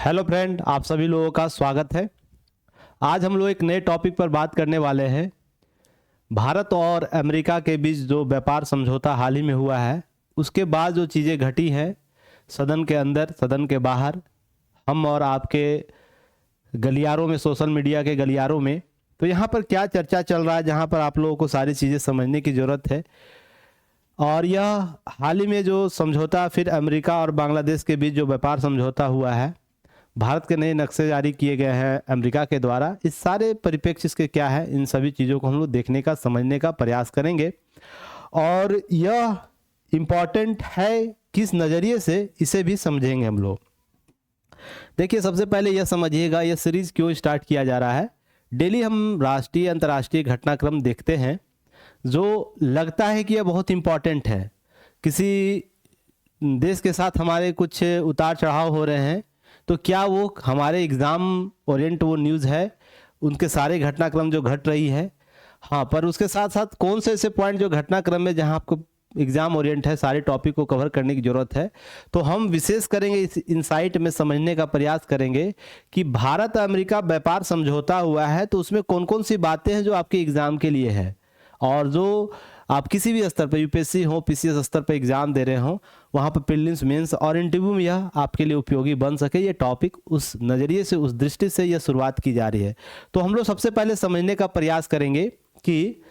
Hello friend, आप सभी लोगों का स्वागत है। आज हम लोग एक नए टॉपिक पर बात करने वाले हैं। भारत और अमेरिका के बीच जो व्यापार समझौता हाल ही में हुआ है, उसके बाद जो चीज़ें घटी हैं सदन के अंदर, सदन के बाहर, हम और आपके गलियारों में, सोशल मीडिया के गलियारों में, तो यहाँ पर क्या चर्चा चल रहा है, जहाँ पर आप लोगों को सारी चीज़ें समझने की ज़रूरत है। और यह हाल ही में जो समझौता, फिर अमेरिका और बांग्लादेश के बीच जो व्यापार समझौता हुआ है, भारत के नए नक्शे जारी किए गए हैं अमेरिका के द्वारा, इस सारे परिप्रेक्ष्य इसके क्या है, इन सभी चीज़ों को हम लोग देखने का, समझने का प्रयास करेंगे। और यह इम्पॉर्टेंट है किस नज़रिए से, इसे भी समझेंगे हम लोग। देखिए, सबसे पहले यह समझिएगा यह सीरीज़ क्यों स्टार्ट किया जा रहा है। डेली हम राष्ट्रीय अंतर्राष्ट्रीय घटनाक्रम देखते हैं जो लगता है कि यह बहुत इम्पॉर्टेंट है। किसी देश के साथ हमारे कुछ उतार चढ़ाव हो रहे हैं, तो क्या वो हमारे एग्ज़ाम ओरिएंट वो न्यूज़ है, उनके सारे घटनाक्रम जो घट रही है। हाँ, पर उसके साथ साथ कौन से ऐसे पॉइंट जो घटनाक्रम में जहाँ आपको एग्ज़ाम ओरिएंट है, सारे टॉपिक को कवर करने की ज़रूरत है। तो हम विशेष करेंगे, इस इंसाइट में समझने का प्रयास करेंगे कि भारत अमेरिका व्यापार समझौता हुआ है, तो उसमें कौन कौन सी बातें हैं जो आपके एग्ज़ाम के लिए है, और जो आप किसी भी स्तर पर, यूपीएससी हो, पीसीएस स्तर पर एग्ज़ाम दे रहे हो, वहाँ पर प्रीलिम्स, मेंस और इंटरव्यू में यह आपके लिए उपयोगी बन सके। ये टॉपिक उस नज़रिए से, उस दृष्टि से यह शुरुआत की जा रही है। तो हम लोग सबसे पहले समझने का प्रयास करेंगे कि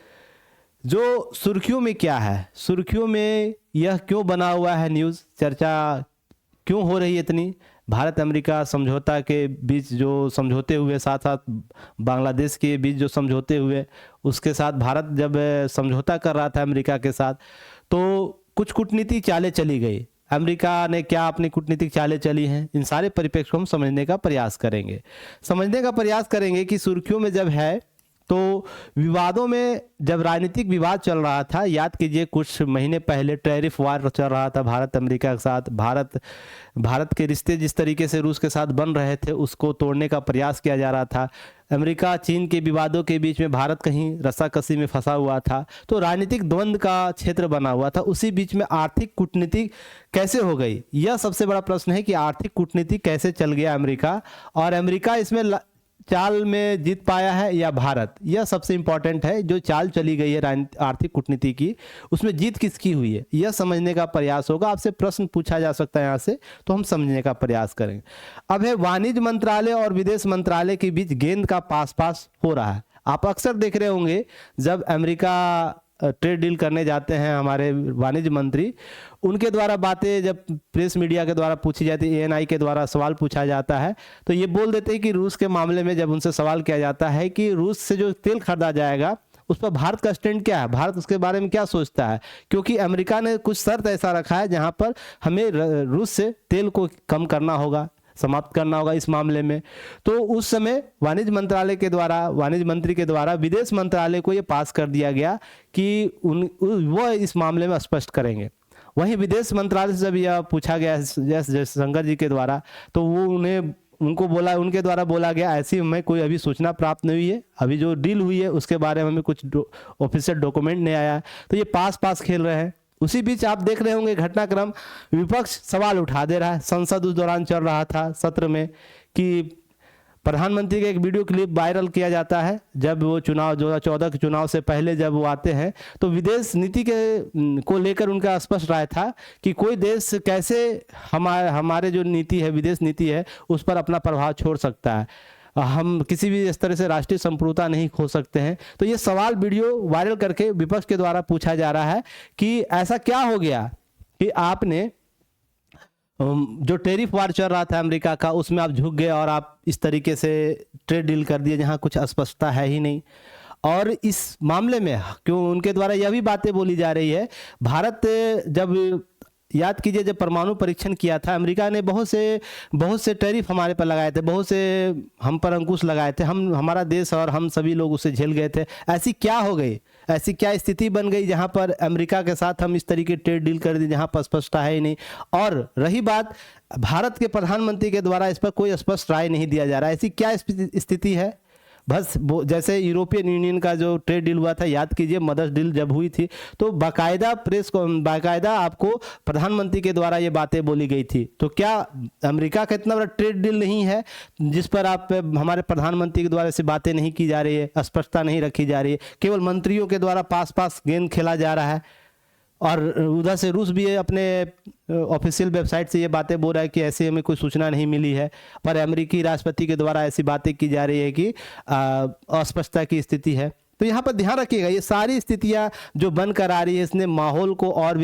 जो सुर्खियों में क्या है, सुर्खियों में यह क्यों बना हुआ है, न्यूज़ चर्चा क्यों हो रही है इतनी। भारत अमेरिका समझौता के बीच जो समझौते हुए, साथ साथ बांग्लादेश के बीच जो समझौते हुए, उसके साथ भारत जब समझौता कर रहा था अमेरिका के साथ, तो कुछ कूटनीतिक चालें चली गई। अमेरिका ने क्या अपनी कूटनीतिक चालें चली हैं, इन सारे परिप्रेक्ष्य को हम समझने का प्रयास करेंगे। समझने का प्रयास करेंगे कि सुर्खियों में जब है, तो विवादों में जब राजनीतिक विवाद चल रहा था, याद कीजिए कुछ महीने पहले टैरिफ वार चल रहा था भारत अमेरिका के साथ। भारत के रिश्ते जिस तरीके से रूस के साथ बन रहे थे, उसको तोड़ने का प्रयास किया जा रहा था। अमेरिका चीन के विवादों के बीच में भारत कहीं रस्साकसी में फंसा हुआ था, तो राजनीतिक द्वंद्व का क्षेत्र बना हुआ था। उसी बीच में आर्थिक कूटनीति कैसे हो गई, यह सबसे बड़ा प्रश्न है कि आर्थिक कूटनीति कैसे चल गया अमेरिका, और अमेरिका इसमें चाल में जीत पाया है या भारत। यह सबसे इंपॉर्टेंट है। जो चाल चली गई है आर्थिक कूटनीति की, उसमें जीत किसकी हुई है, यह समझने का प्रयास होगा। आपसे प्रश्न पूछा जा सकता है यहाँ से, तो हम समझने का प्रयास करेंगे। अब है वाणिज्य मंत्रालय और विदेश मंत्रालय के बीच गेंद का पास पास हो रहा है। आप अक्सर देख रहे होंगे जब अमेरिका ट्रेड डील करने जाते हैं हमारे वाणिज्य मंत्री, उनके द्वारा बातें जब प्रेस मीडिया के द्वारा पूछी जाती है, एएनआई के द्वारा सवाल पूछा जाता है, तो ये बोल देते हैं कि रूस के मामले में जब उनसे सवाल किया जाता है कि रूस से जो तेल खरीदा जाएगा, उस पर भारत का स्टैंड क्या है, भारत उसके बारे में क्या सोचता है, क्योंकि अमेरिका ने कुछ शर्त ऐसा रखा है जहां पर हमें रूस से तेल को कम करना होगा, समाप्त करना होगा इस मामले में। तो उस समय वाणिज्य मंत्रालय के द्वारा, वाणिज्य मंत्री के द्वारा विदेश मंत्रालय को ये पास कर दिया गया कि वह इस मामले में स्पष्ट करेंगे। वहीं विदेश मंत्रालय से जब यह पूछा गया एस जयशंकर जी के द्वारा, तो वो उनके द्वारा बोला गया ऐसी हमें कोई अभी सूचना प्राप्त नहीं हुई है, अभी जो डील हुई है उसके बारे में हमें कुछ ऑफिशियल डॉक्यूमेंट नहीं आया है। तो ये पास पास खेल रहे हैं। उसी बीच आप देख रहे होंगे घटनाक्रम, विपक्ष सवाल उठा दे रहा है। संसद उस दौरान चल रहा था सत्र में कि प्रधानमंत्री का एक वीडियो क्लिप वायरल किया जाता है, जब वो चुनाव 2014 के चुनाव से पहले जब वो आते हैं, तो विदेश नीति को लेकर उनका स्पष्ट राय था कि कोई देश कैसे हमारे जो नीति है, विदेश नीति है, उस पर अपना प्रभाव छोड़ सकता है। हम किसी भी इस तरह से राष्ट्रीय संप्रभुता नहीं खो सकते हैं। तो ये सवाल वीडियो वायरल करके विपक्ष के द्वारा पूछा जा रहा है कि ऐसा क्या हो गया कि आपने जो टैरिफ वार चल रहा था अमेरिका का, उसमें आप झुक गए और आप इस तरीके से ट्रेड डील कर दिए जहां कुछ स्पष्टता है ही नहीं। और इस मामले में क्यों उनके द्वारा यह भी बातें बोली जा रही है, भारत जब, याद कीजिए जब परमाणु परीक्षण किया था, अमेरिका ने बहुत से टैरिफ हमारे पर लगाए थे, बहुत से हम पर अंकुश लगाए थे, हमारा देश और हम सभी लोग उसे झेल गए थे। ऐसी क्या हो गई, ऐसी क्या स्थिति बन गई जहां पर अमेरिका के साथ हम इस तरीके ट्रेड डील कर दी जहां पर स्पष्टता है ही नहीं। और रही बात भारत के प्रधानमंत्री के द्वारा, इस पर कोई स्पष्ट राय नहीं दिया जा रहा है। ऐसी क्या स्थिति है, बस जैसे यूरोपियन यूनियन का जो ट्रेड डील हुआ था, याद कीजिए मदर्स डील जब हुई थी, तो बाकायदा आपको प्रधानमंत्री के द्वारा ये बातें बोली गई थी। तो क्या अमेरिका का इतना बड़ा ट्रेड डील नहीं है जिस पर आप हमारे प्रधानमंत्री के द्वारा ऐसी बातें नहीं की जा रही है, स्पष्टता नहीं रखी जा रही है, केवल मंत्रियों के द्वारा पास गेम खेला जा रहा है। और उधर से रूस भी अपने ऑफिशियल वेबसाइट से ये बातें बोल रहा है कि ऐसे हमें कोई सूचना नहीं मिली है, पर अमेरिकी राष्ट्रपति के द्वारा ऐसी बातें की जा रही है कि अस्पष्टता की स्थिति है। तो यहाँ पर ध्यान रखिएगा, ये सारी स्थितियाँ जो बनकर आ रही है, इसने माहौल को और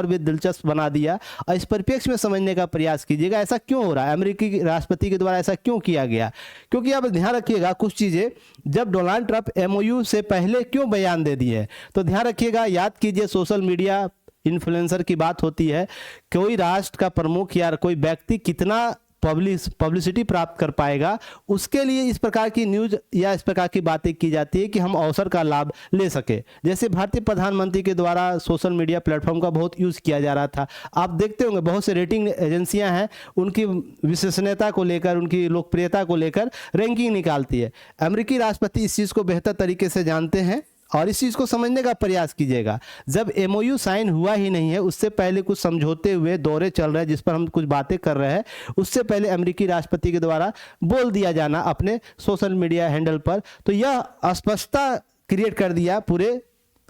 भी दिलचस्प बना दिया। और इस परिप्रेक्ष्य में समझने का प्रयास कीजिएगा, ऐसा क्यों हो रहा है, अमेरिकी राष्ट्रपति के द्वारा ऐसा क्यों किया गया। क्योंकि आप ध्यान रखिएगा कुछ चीज़ें, जब डोनाल्ड ट्रंप MOU से पहले क्यों बयान दे दिए, तो ध्यान रखिएगा, याद कीजिए सोशल मीडिया इन्फ्लुएंसर की बात होती है, कोई राष्ट्र का प्रमुख या कोई व्यक्ति कितना पब्लिसिटी प्राप्त कर पाएगा, उसके लिए इस प्रकार की न्यूज या इस प्रकार की बातें की जाती है कि हम अवसर का लाभ ले सके। जैसे भारतीय प्रधानमंत्री के द्वारा सोशल मीडिया प्लेटफॉर्म का बहुत यूज़ किया जा रहा था। आप देखते होंगे बहुत से रेटिंग एजेंसियां हैं, उनकी विश्वसनीयता को लेकर, उनकी लोकप्रियता को लेकर रैंकिंग निकालती है। अमेरिकी राष्ट्रपति इस चीज़ को बेहतर तरीके से जानते हैं और इस चीज़ को समझने का प्रयास कीजिएगा। जब MOU साइन हुआ ही नहीं है, उससे पहले कुछ समझौते हुए दौरे चल रहे हैं जिस पर हम कुछ बातें कर रहे हैं, उससे पहले अमेरिकी राष्ट्रपति के द्वारा बोल दिया जाना अपने सोशल मीडिया हैंडल पर, तो यह अस्पष्टता क्रिएट कर दिया पूरे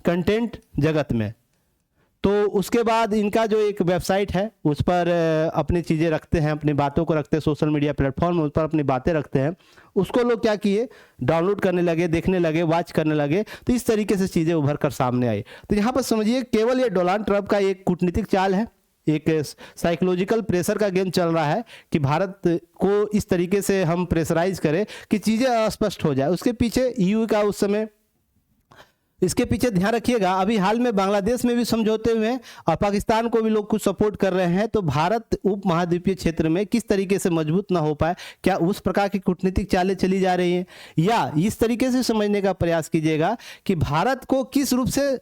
कंटेंट जगत में। तो उसके बाद इनका जो एक वेबसाइट है उस पर अपनी चीज़ें रखते हैं, अपनी बातों को रखते हैं, सोशल मीडिया प्लेटफॉर्म में उस पर अपनी बातें रखते हैं। उसको लोग क्या किए, डाउनलोड करने लगे, देखने लगे, वॉच करने लगे, तो इस तरीके से चीज़ें उभर कर सामने आई। तो यहाँ पर समझिए केवल ये डोनाल्ड ट्रंप का एक कूटनीतिक चाल है, एक साइकोलॉजिकल प्रेशर का गेम चल रहा है कि भारत को इस तरीके से हम प्रेशराइज करें कि चीज़ें अस्पष्ट हो जाए। उसके पीछे EU का उस समय, इसके पीछे ध्यान रखिएगा अभी हाल में बांग्लादेश में भी समझौते हुए हैं और पाकिस्तान को भी लोग कुछ सपोर्ट कर रहे हैं। तो भारत उप महाद्वीपीय क्षेत्र में किस तरीके से मजबूत ना हो पाए, क्या उस प्रकार की कूटनीतिक चालें चली जा रही हैं, या इस तरीके से समझने का प्रयास कीजिएगा कि भारत को किस रूप से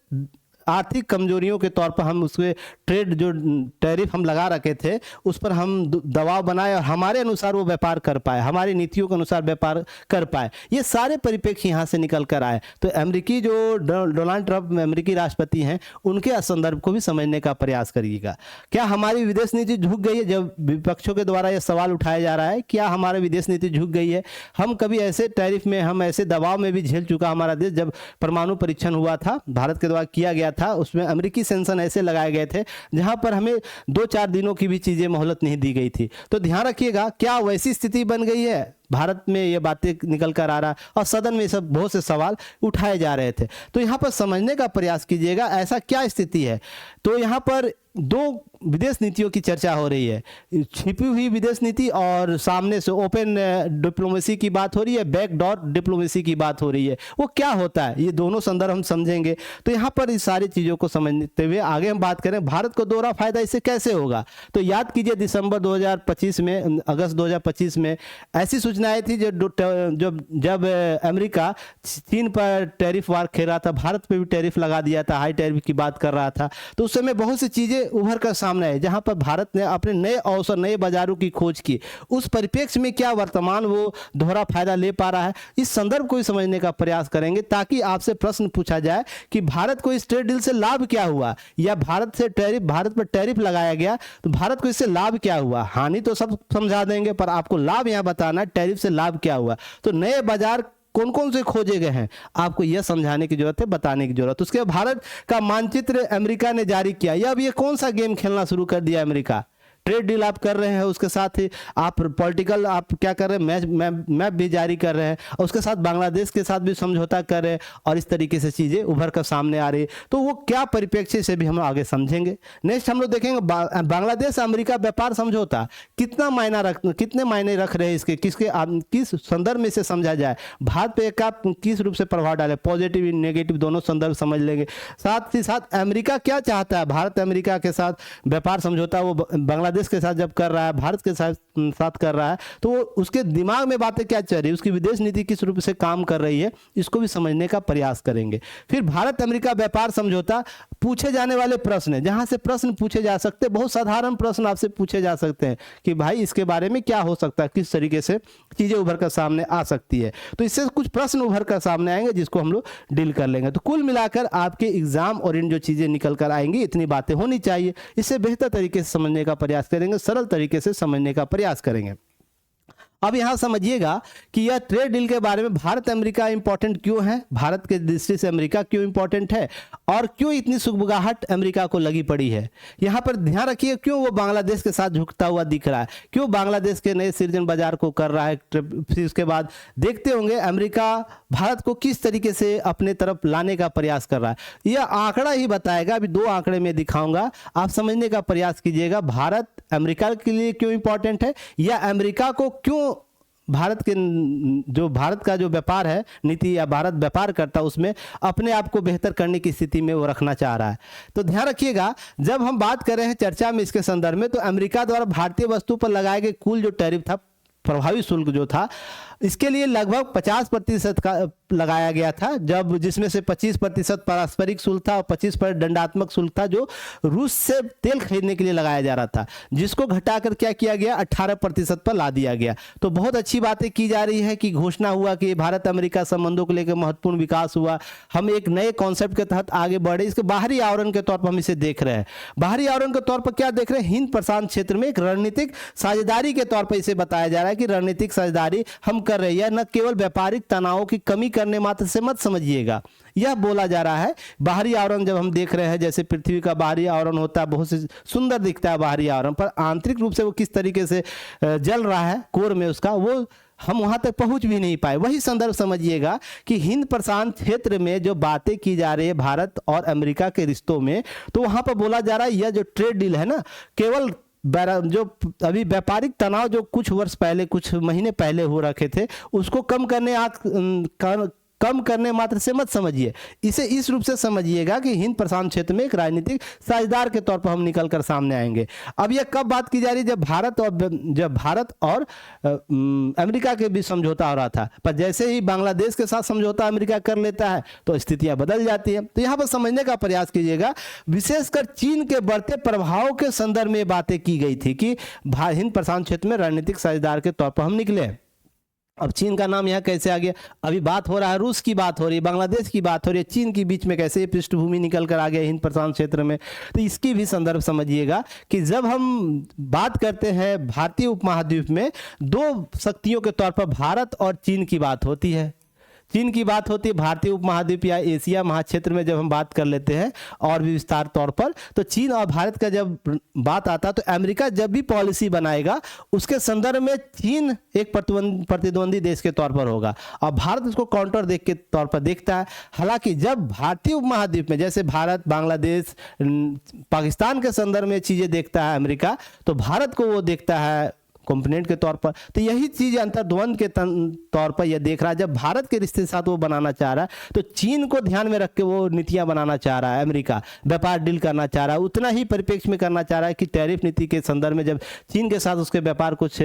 आर्थिक कमजोरियों के तौर पर हम उसके ट्रेड जो टैरिफ हम लगा रखे थे उस पर हम दबाव बनाए और हमारे अनुसार वो व्यापार कर पाए, हमारी नीतियों के अनुसार व्यापार कर पाए। ये सारे परिप्रेक्ष्य यहाँ से निकल कर आए। तो अमेरिकी जो डोनाल्ड ट्रंप अमेरिकी राष्ट्रपति हैं, उनके संदर्भ को भी समझने का प्रयास करिएगा। क्या हमारी विदेश नीति झुक गई है? जब विपक्षों के द्वारा यह सवाल उठाया जा रहा है क्या हमारी विदेश नीति झुक गई है? हम कभी ऐसे टैरिफ में, हम ऐसे दबाव में भी झेल चुका हमारा देश। जब परमाणु परीक्षण हुआ था, भारत के द्वारा किया गया था, उसमें अमेरिकी सैंक्शन ऐसे लगाए गए थे जहां पर हमें 2-4 दिनों की भी चीजें मोहलत नहीं दी गई थी। तो ध्यान रखिएगा क्या वैसी स्थिति बन गई है? भारत में ये बातें निकल कर आ रहा और सदन में सब बहुत से सवाल उठाए जा रहे थे। तो यहाँ पर समझने का प्रयास कीजिएगा ऐसा क्या स्थिति है। तो यहाँ पर 2 विदेश नीतियों की चर्चा हो रही है, छिपी हुई विदेश नीति और सामने से ओपन डिप्लोमेसी की बात हो रही है, बैकडोर डिप्लोमेसी की बात हो रही है। वो क्या होता है, ये दोनों संदर्भ हम समझेंगे। तो यहाँ पर इस सारी चीज़ों को समझते हुए आगे हम बात करें भारत को दोहरा फायदा इससे कैसे होगा। तो याद कीजिए दिसंबर 2025 में, अगस्त 2025 में ऐसी सूचना आई थी जब अमेरिका चीन पर टैरिफ वार खेल रहा था, भारत पे भी टैरिफ लगा दिया था, हाई टैरिफ की बात कर रहा था। तो उस समय बहुत सी चीज़ें उभर कर सामने आए जहां पर भारत ने अपने नए अवसर, नए बाजारों की खोज की। उस परिप्रेक्ष्य में क्या वर्तमान वो दोहरा फायदा ले पा रहा है, इस संदर्भ को ही समझने का प्रयास करेंगे ताकि आपसे प्रश्न पूछा जाए कि भारत को इस ट्रेड डील से लाभ क्या हुआ, या भारत पर टैरिफ लगाया गया तो भारत को इससे लाभ क्या हुआ। हानि तो सब समझा देंगे पर आपको लाभ यहां बताना, टैरिफ से लाभ क्या हुआ। तो नए बाजार कौन कौन से खोजे गए हैं आपको यह समझाने की जरूरत है, बताने की जरूरत। उसके भारत का मानचित्र अमेरिका ने जारी किया। या अब ये कौन सा गेम खेलना शुरू कर दिया अमेरिका, ट्रेड डील आप कर रहे हैं, उसके साथ ही आप पॉलिटिकल आप क्या कर रहे हैं, मैप भी जारी कर रहे हैं, और उसके साथ बांग्लादेश के साथ भी समझौता कर रहे हैं, और इस तरीके से चीज़ें उभर कर सामने आ रही है। तो वो क्या परिप्रेक्ष्य से भी हम आगे समझेंगे। नेक्स्ट हम लोग देखेंगे बांग्लादेश अमेरिका व्यापार समझौता कितने मायने रख रहे हैं, इसके किस संदर्भ में इसे समझा जाए, भारत पे का किस रूप से प्रभाव डाले, पॉजिटिव नेगेटिव दोनों संदर्भ समझ लेंगे। साथ ही साथ अमेरिका क्या चाहता है, भारत अमेरिका के साथ व्यापार समझौता वो बांग्लादेश बांग्लादेश के साथ जब कर रहा है, भारत के साथ कर रहा है, तो उसके दिमाग में बातें क्या चल रही है, उसकी विदेश नीति किस रूप से काम कर रही है, इसको भी समझने का प्रयास करेंगे। फिर भारत अमेरिका व्यापार समझौता, पूछे जाने वाले प्रश्न, जहां से प्रश्न पूछे जा सकते हैं, बहुत साधारण प्रश्न आपसे पूछे जा सकते हैं कि भाई इसके बारे में क्या हो सकता है, किस तरीके से चीजें उभर कर सामने आ सकती है। तो इससे कुछ प्रश्न उभर कर सामने आएंगे जिसको हम लोग डील कर लेंगे। तो कुल मिलाकर आपके एग्जाम और इन जो चीजें निकल कर आएंगी, इतनी बातें होनी चाहिए, इससे बेहतर तरीके से समझने का प्रयास करेंगे, सरल तरीके से समझने का प्रयास करेंगे। अब यहां समझिएगा कि यह ट्रेड डील के बारे में भारत अमेरिका इंपॉर्टेंट क्यों है, भारत के दृष्टि से अमेरिका क्यों इंपॉर्टेंट है, और क्यों इतनी सुगबुगाहट अमेरिका को लगी पड़ी है। यहां पर ध्यान रखिए क्यों वो बांग्लादेश के साथ झुकता हुआ दिख रहा है, क्यों बांग्लादेश के नए सृजन बाजार को कर रहा है। फिर उसके बाद देखते होंगे अमेरिका भारत को किस तरीके से अपने तरफ लाने का प्रयास कर रहा है। यह आंकड़ा ही बताएगा, अभी 2 आंकड़े में दिखाऊंगा, आप समझने का प्रयास कीजिएगा भारत अमेरिका के लिए क्यों इंपॉर्टेंट है, या अमेरिका को क्यों भारत का जो व्यापार है नीति, या भारत व्यापार करता है उसमें अपने आप को बेहतर करने की स्थिति में वो रखना चाह रहा है। तो ध्यान रखिएगा जब हम बात कर रहे हैं चर्चा में इसके संदर्भ में, तो अमेरिका द्वारा भारतीय वस्तु पर लगाए गए कुल जो टैरिफ था, प्रभावी शुल्क जो था, इसके लिए लगभग 50% का लगाया गया था, जब जिसमें से 25% पारस्परिक शुल्क था और 25% दंडात्मक शुल्क था जो रूस से तेल खरीदने के लिए लगाया जा रहा था, जिसको घटाकर क्या किया गया 18% पर ला दिया गया। तो बहुत अच्छी बातें की जा रही है कि घोषणा हुआ कि भारत अमेरिका संबंधों को लेकर महत्वपूर्ण विकास हुआ, हम एक नए कॉन्सेप्ट के तहत आगे बढ़े। इसके बाहरी आवरण के तौर पर हम इसे देख रहे हैं, बाहरी आवरण के तौर पर क्या देख रहे हैं, हिंद प्रशांत क्षेत्र में एक रणनीतिक साझेदारी के तौर पर इसे बताया जा रहा है कि रणनीतिक साझेदारी हम कर रही है, न केवल व्यापारिक तनाव की कमी करने मात्र से मत समझिएगा, यह बोला जा रहा है। बाहरी आवरण जब हम देख रहे हैं, जैसे पृथ्वी का बाहरी आवरण होता है, बहुत से सुंदर दिखता है बाहरी आवरण, पर आंतरिक रूप से वो किस तरीके से जल रहा है कोर में उसका, वो हम वहां तक पहुंच भी नहीं पाए। वही संदर्भ समझिएगा कि हिंद प्रशांत क्षेत्र में जो बातें की जा रही है भारत और अमेरिका के रिश्तों में, तो वहां पर बोला जा रहा है यह जो ट्रेड डील है ना, केवल जो अभी व्यापारिक तनाव जो कुछ वर्ष पहले, कुछ महीने पहले हो रखे थे, उसको कम करने मात्र से मत समझिए, इसे इस रूप से समझिएगा कि हिंद प्रशांत क्षेत्र में एक राजनीतिक साझेदार के तौर पर हम निकल कर सामने आएंगे। अब यह कब बात की जा रही है, जब भारत और अमेरिका के बीच समझौता हो रहा था, पर जैसे ही बांग्लादेश के साथ समझौता अमेरिका कर लेता है तो स्थितियां बदल जाती है। तो यहां पर समझने का प्रयास कीजिएगा, विशेषकर चीन के बढ़ते प्रभाव के संदर्भ में बातें की गई थी कि हिंद प्रशांत क्षेत्र में रणनीतिक साझेदार के तौर पर हम निकले। अब चीन का नाम यहाँ कैसे आ गया, अभी बात हो रहा है, रूस की बात हो रही है, बांग्लादेश की बात हो रही है, चीन के बीच में कैसे पृष्ठभूमि निकल कर आ गया हिंद प्रशांत क्षेत्र में। तो इसकी भी संदर्भ समझिएगा कि जब हम बात करते हैं भारतीय उपमहाद्वीप में 2 शक्तियों के तौर पर भारत और चीन की बात होती है, चीन की बात होती है भारतीय उपमहाद्वीप या एशिया महाक्षेत्र में जब हम बात कर लेते हैं और भी विस्तार तौर पर, तो चीन और भारत का जब बात आता है, तो अमेरिका जब भी पॉलिसी बनाएगा उसके संदर्भ में चीन एक प्रतिद्वंदी देश के तौर पर होगा और भारत उसको काउंटर देख के तौर पर देखता है। हालांकि जब भारतीय उपमहाद्वीप में जैसे भारत, बांग्लादेश, पाकिस्तान के संदर्भ में चीजें देखता है अमेरिका, तो भारत को वो देखता है कंपोनेंट के तौर पर। तो यही चीज अंतर्द्वंद के तौर पर यह देख रहा है, जब भारत के रिश्ते के साथ वो बनाना चाह रहा है तो चीन को ध्यान में रख के वो नीतियां बनाना चाह रहा है, अमेरिका व्यापार डील करना चाह रहा है, उतना ही परिप्रेक्ष्य में करना चाह रहा है कि टैरिफ नीति के संदर्भ में जब चीन के साथ उसके व्यापार कुछ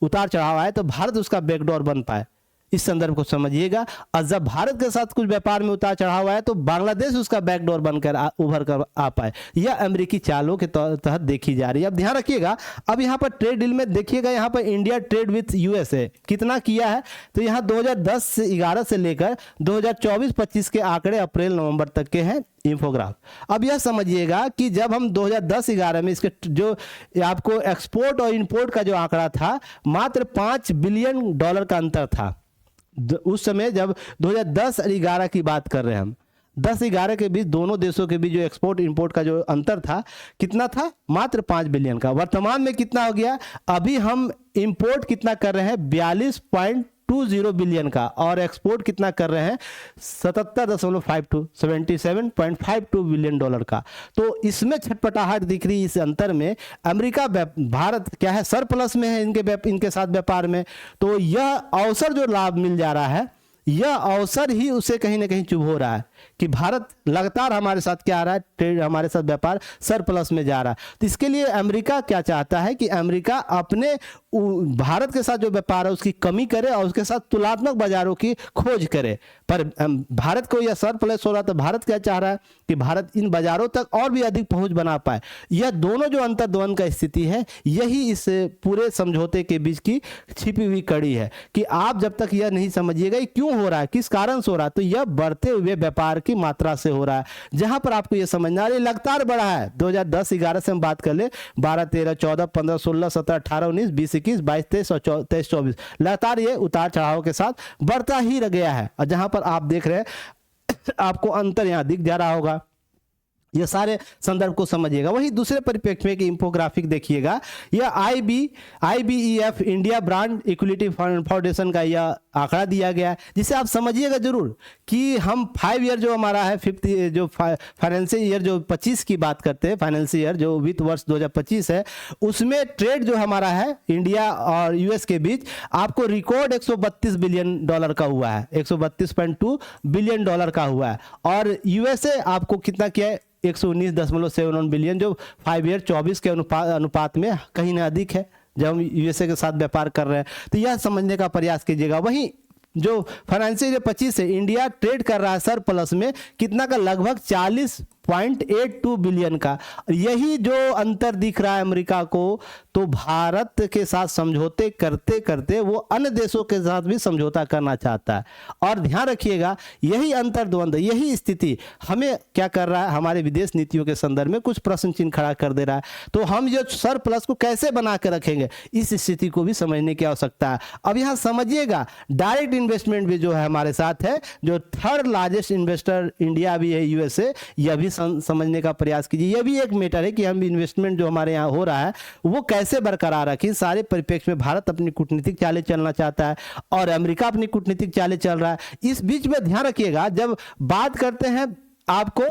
उतार चढ़ाव आए तो भारत उसका बैकडोर बन पाए, इस संदर्भ को समझिएगा। और जब भारत के साथ कुछ व्यापार में उतार चढ़ाव आया तो बांग्लादेश उसका बैकडोर बनकर उभर कर आ पाए, यह अमेरिकी चालों के तहत देखी जा रही है। अब ध्यान रखिएगा, अब यहाँ पर ट्रेड डील में देखिएगा, यहाँ पर इंडिया ट्रेड विथ यूएसए कितना किया है, तो यहाँ 2010-11 से लेकर 2024-25 के आंकड़े अप्रैल-नवंबर तक के हैं, इंफोग्राफ। अब यह समझिएगा कि जब हम 2010-11 में इसके जो आपको एक्सपोर्ट और इंपोर्ट का जो आंकड़ा था, मात्र $5 बिलियन का अंतर था उस समय, जब 2010-11 की बात कर रहे हैं हम, 10-11 के बीच दोनों देशों के बीच जो एक्सपोर्ट इंपोर्ट का जो अंतर था कितना था, मात्र 5 बिलियन का। वर्तमान में कितना हो गया, अभी हम इंपोर्ट कितना कर रहे हैं 42.20 बिलियन का, और एक्सपोर्ट कितना कर रहे हैं 77.52 बिलियन का। तो इसमें छटपटाहट दिख रही, इस अंतर में अमेरिका भारत क्या है, सरप्लस में है इनके साथ व्यापार में। तो यह अवसर जो लाभ मिल जा रहा है, यह अवसर ही उसे कहीं ना कहीं चुभ हो रहा है। कि भारत लगातार हमारे साथ क्या आ रहा है, ट्रेड हमारे साथ व्यापार सरप्लस में जा रहा है। तो इसके लिए अमेरिका क्या चाहता है कि अमेरिका अपने भारत के साथ जो व्यापार है उसकी कमी करे और उसके साथ तुलनात्मक बाजारों की खोज करे। पर भारत को यह सरप्लस हो रहा, तो भारत क्या चाह रहा है कि भारत इन बाजारों तक और भी अधिक पहुंच बना पाए। यह दोनों जो अंतर्द्वंद का स्थिति है, यही इस पूरे समझौते के बीच की छिपी हुई कड़ी है कि आप जब तक यह नहीं समझिएगा ये क्यों हो रहा है, किस कारण से हो रहा है, तो यह बढ़ते हुए व्यापार की मात्रा से हो रहा है। जहां पर आपको यह समझना है लगातार बढ़ा है, 2010-11 से हम बात कर ले, 12, 13, 14, 15, 16, 17, 18, 19, 20, 21, 22, 23 और 23, 24 लगातार ये उतार चढ़ाव के साथ बढ़ता ही रह गया है। और जहां पर आप देख रहे हैं आपको अंतर यहां दिख जा रहा होगा। ये सारे संदर्भ को समझिएगा। वही दूसरे परिप्रेक्ष्य में कि इंफोग्राफिक देखिएगा, यह IBEF India brand equity foundation का यह आंकड़ा दिया गया है, जिसे आप समझिएगा जरूर कि हम 5 ईयर जो हमारा है, 5th जो फाइनेंशियल ईयर जो 25 की बात करते हैं, फाइनेंशियल ईयर जो वित्त वर्ष 2025 है, उसमें ट्रेड जो हमारा है इंडिया और US के बीच आपको रिकॉर्ड $132 बिलियन का हुआ है, $132.2 बिलियन का हुआ है। और USA आपको कितना किया है, 119.71 बिलियन, जो 5 ईयर 24 के अनुपात में कहीं ना अधिक है जब हम USA के साथ व्यापार कर रहे हैं। तो यह समझने का प्रयास कीजिएगा। वहीं जो फाइनेंशियल ईयर 25 है, इंडिया ट्रेड कर रहा है सरप्लस में कितना का, लगभग 40.82 बिलियन का। यही जो अंतर दिख रहा है अमेरिका को, तो भारत के साथ समझौते करते करते वो अन्य देशों के साथ भी समझौता करना चाहता है। और ध्यान रखिएगा यही अंतर्द्वंद, यही स्थिति हमें क्या कर रहा है, हमारे विदेश नीतियों के संदर्भ में कुछ प्रश्न चिन्ह खड़ा कर दे रहा है। तो हम जो सरप्लस को कैसे बना के रखेंगे, इस स्थिति को भी समझने की आवश्यकता है। अब यहाँ समझिएगा डायरेक्ट इन्वेस्टमेंट भी जो है हमारे साथ है, जो 3rd लार्जेस्ट इन्वेस्टर इंडिया भी है USA, यह भी समझने का प्रयास कीजिए। यह भी एक मैटर है कि हम इन्वेस्टमेंट जो हमारे यहाँ हो रहा है वो कैसे बरकरार रखें। सारे परिप्रेक्ष्य में भारत अपनी कूटनीतिक चालें चलना चाहता है और अमेरिका अपनी कूटनीतिक चालें चल रहा है। इस बीच में ध्यान रखिएगा, जब बात करते हैं आपको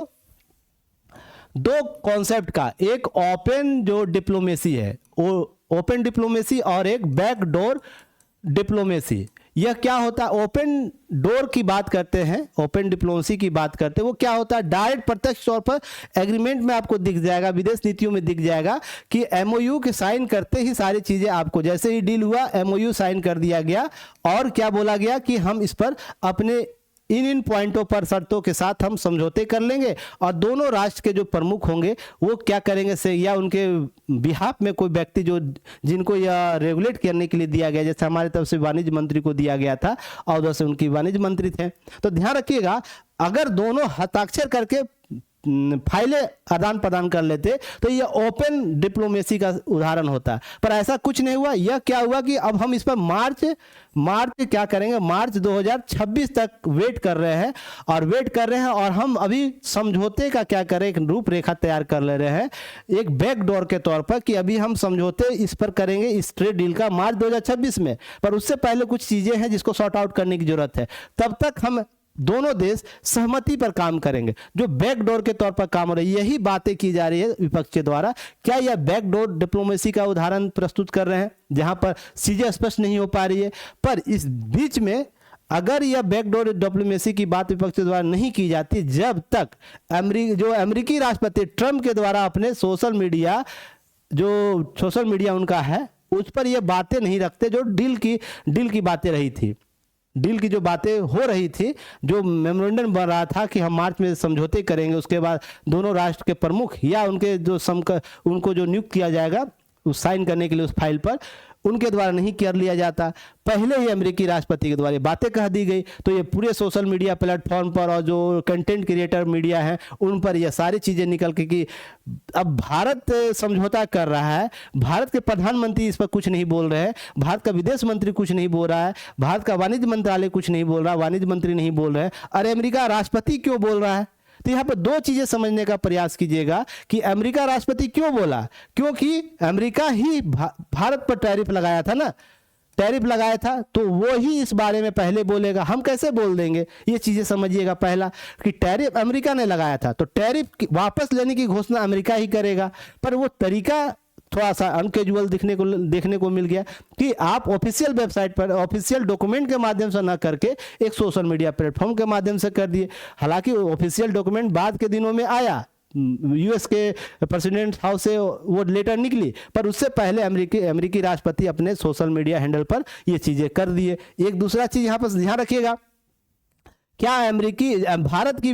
2 कॉन्सेप्ट का, एक ओपन जो डिप्लोमेसी है, ओपन डिप्लोमेसी, और एक बैकडोर डिप्लोमेसी। यह क्या होता है, ओपन डोर की बात करते हैं, ओपन डिप्लोमेसी की बात करते हैं, वो क्या होता है, डायरेक्ट प्रत्यक्ष तौर पर एग्रीमेंट में आपको दिख जाएगा, विदेश नीतियों में दिख जाएगा कि MOU के साइन करते ही सारी चीजें आपको, जैसे ही डील हुआ MOU साइन कर दिया गया और क्या बोला गया कि हम इस पर अपने इन पॉइंटों पर शर्तों के साथ हम समझौते कर लेंगे और दोनों राष्ट्र के जो प्रमुख होंगे वो क्या करेंगे से, या उनके बिहाफ में कोई व्यक्ति जो जिनको यह रेगुलेट करने के लिए दिया गया, जैसे हमारे तरफ से वाणिज्य मंत्री को दिया गया था और उधर से उनकी वाणिज्य मंत्री थे। तो ध्यान रखिएगा अगर दोनों हस्ताक्षर करके फाइलें आदान प्रदान कर लेते तो यह ओपन डिप्लोमेसी का उदाहरण होता है, पर ऐसा कुछ नहीं हुआ। यह क्या हुआ कि अब हम इस पर मार्च क्या करेंगे, मार्च 2026 तक वेट कर रहे हैं और हम अभी समझौते का क्या करें, एक रूपरेखा तैयार कर ले रहे हैं एक बैकडोर के तौर पर कि अभी हम समझौते इस पर करेंगे, इस ट्रेड डील का मार्च 2026 में, पर उससे पहले कुछ चीजें हैं जिसको सॉर्ट आउट करने की जरूरत है। तब तक हम दोनों देश सहमति पर काम करेंगे, जो बैकडोर के तौर पर काम हो रही है। यही बातें की जा रही है विपक्ष के द्वारा। क्या यह बैकडोर डिप्लोमेसी का उदाहरण प्रस्तुत कर रहे हैं जहां पर चीजें स्पष्ट नहीं हो पा रही है। पर इस बीच में अगर यह बैकडोर डिप्लोमेसी की बात विपक्ष के द्वारा नहीं की जाती, जब तक अमेरिकी राष्ट्रपति ट्रंप के द्वारा अपने सोशल मीडिया उनका है उस पर यह बातें नहीं रखते, जो डील की बातें रही थी, डील की जो बातें हो रही थी, जो मेमोरेंडम बन रहा था कि हम मार्च में समझौते करेंगे, उसके बाद दोनों राष्ट्र के प्रमुख या उनके जो उनको जो नियुक्त किया जाएगा उस साइन करने के लिए उस फाइल पर, उनके द्वारा नहीं कर लिया जाता, पहले ही अमेरिकी राष्ट्रपति के द्वारा बातें कह दी गई। तो ये पूरे सोशल मीडिया प्लेटफॉर्म पर और जो कंटेंट क्रिएटर मीडिया हैं उन पर ये सारी चीजें निकल के कि अब भारत समझौता कर रहा है, भारत के प्रधानमंत्री इस पर कुछ नहीं बोल रहे हैं, भारत का विदेश मंत्री कुछ नहीं बोल रहा है, भारत का वाणिज्य मंत्रालय कुछ नहीं बोल रहा, वाणिज्य मंत्री नहीं बोल रहे हैं, अरे अमेरिका राष्ट्रपति क्यों बोल रहा है। तो यहाँ पर 2 चीजें समझने का प्रयास कीजिएगा कि अमेरिका राष्ट्रपति क्यों बोला, क्योंकि अमेरिका ही भारत पर टैरिफ लगाया था ना, टैरिफ लगाया था, तो वो ही इस बारे में पहले बोलेगा, हम कैसे बोल देंगे। ये चीजें समझिएगा, पहला कि टैरिफ अमेरिका ने लगाया था तो टैरिफ वापस लेने की घोषणा अमेरिका ही करेगा, पर वो तरीका थोड़ा सा अनकेजुअल देखने को मिल गया कि आप ऑफिशियल वेबसाइट पर ऑफिशियल डॉक्यूमेंट के माध्यम से ना करके एक सोशल मीडिया प्लेटफॉर्म के माध्यम से कर दिए। हालांकि ऑफिशियल डॉक्यूमेंट बाद के दिनों में आया, यूएस के प्रेसिडेंट हाउस से वो लेटर निकली, पर उससे पहले अमेरिकी राष्ट्रपति अपने सोशल मीडिया हैंडल पर ये चीजें कर दिए। एक दूसरा चीज यहाँ पर ध्यान रखिएगा, क्या भारत की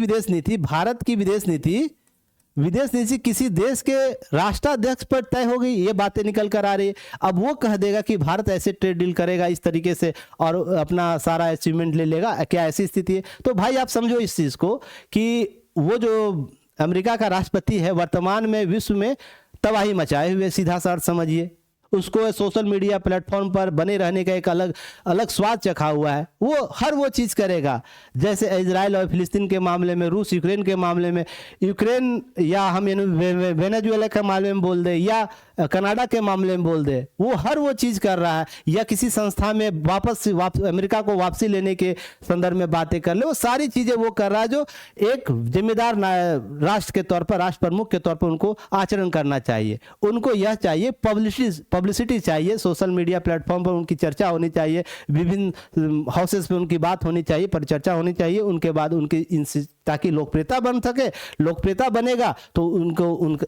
विदेश नीति किसी देश के राष्ट्राध्यक्ष पर तय हो गई, ये बातें निकल कर आ रही है। अब वो कह देगा कि भारत ऐसे ट्रेड डील करेगा इस तरीके से और अपना सारा अचीवमेंट ले लेगा, क्या ऐसी स्थिति है? तो भाई आप समझो इस चीज को कि वो जो अमेरिका का राष्ट्रपति है वर्तमान में विश्व में तबाही मचाए हुए, सीधा सा अर्थ समझिए। उसको सोशल मीडिया प्लेटफॉर्म पर बने रहने का एक अलग स्वाद चखा हुआ है। वो हर वो चीज़ करेगा, जैसे इजराइल और फिलिस्तीन के मामले में, रूस यूक्रेन के मामले में, यूक्रेन या हम वेनेजुएला के मामले में बोल दे या कनाडा के मामले में बोल दे, वो हर वो चीज़ कर रहा है। या किसी संस्था में वापस अमेरिका को वापसी लेने के संदर्भ में बातें कर ले, वो सारी चीज़ें वो कर रहा है जो एक जिम्मेदार राष्ट्र के तौर पर, राष्ट्र प्रमुख के तौर पर उनको आचरण करना चाहिए। उनको यह चाहिए, पब्लिसिटी चाहिए, सोशल मीडिया प्लेटफॉर्म पर उनकी चर्चा होनी चाहिए, विभिन्न हाउसेस पे उनकी बात होनी चाहिए, परिचर्चा होनी चाहिए, उनके बाद उनकी ताकि लोकप्रियता बन सके। लोकप्रियता बनेगा तो उनको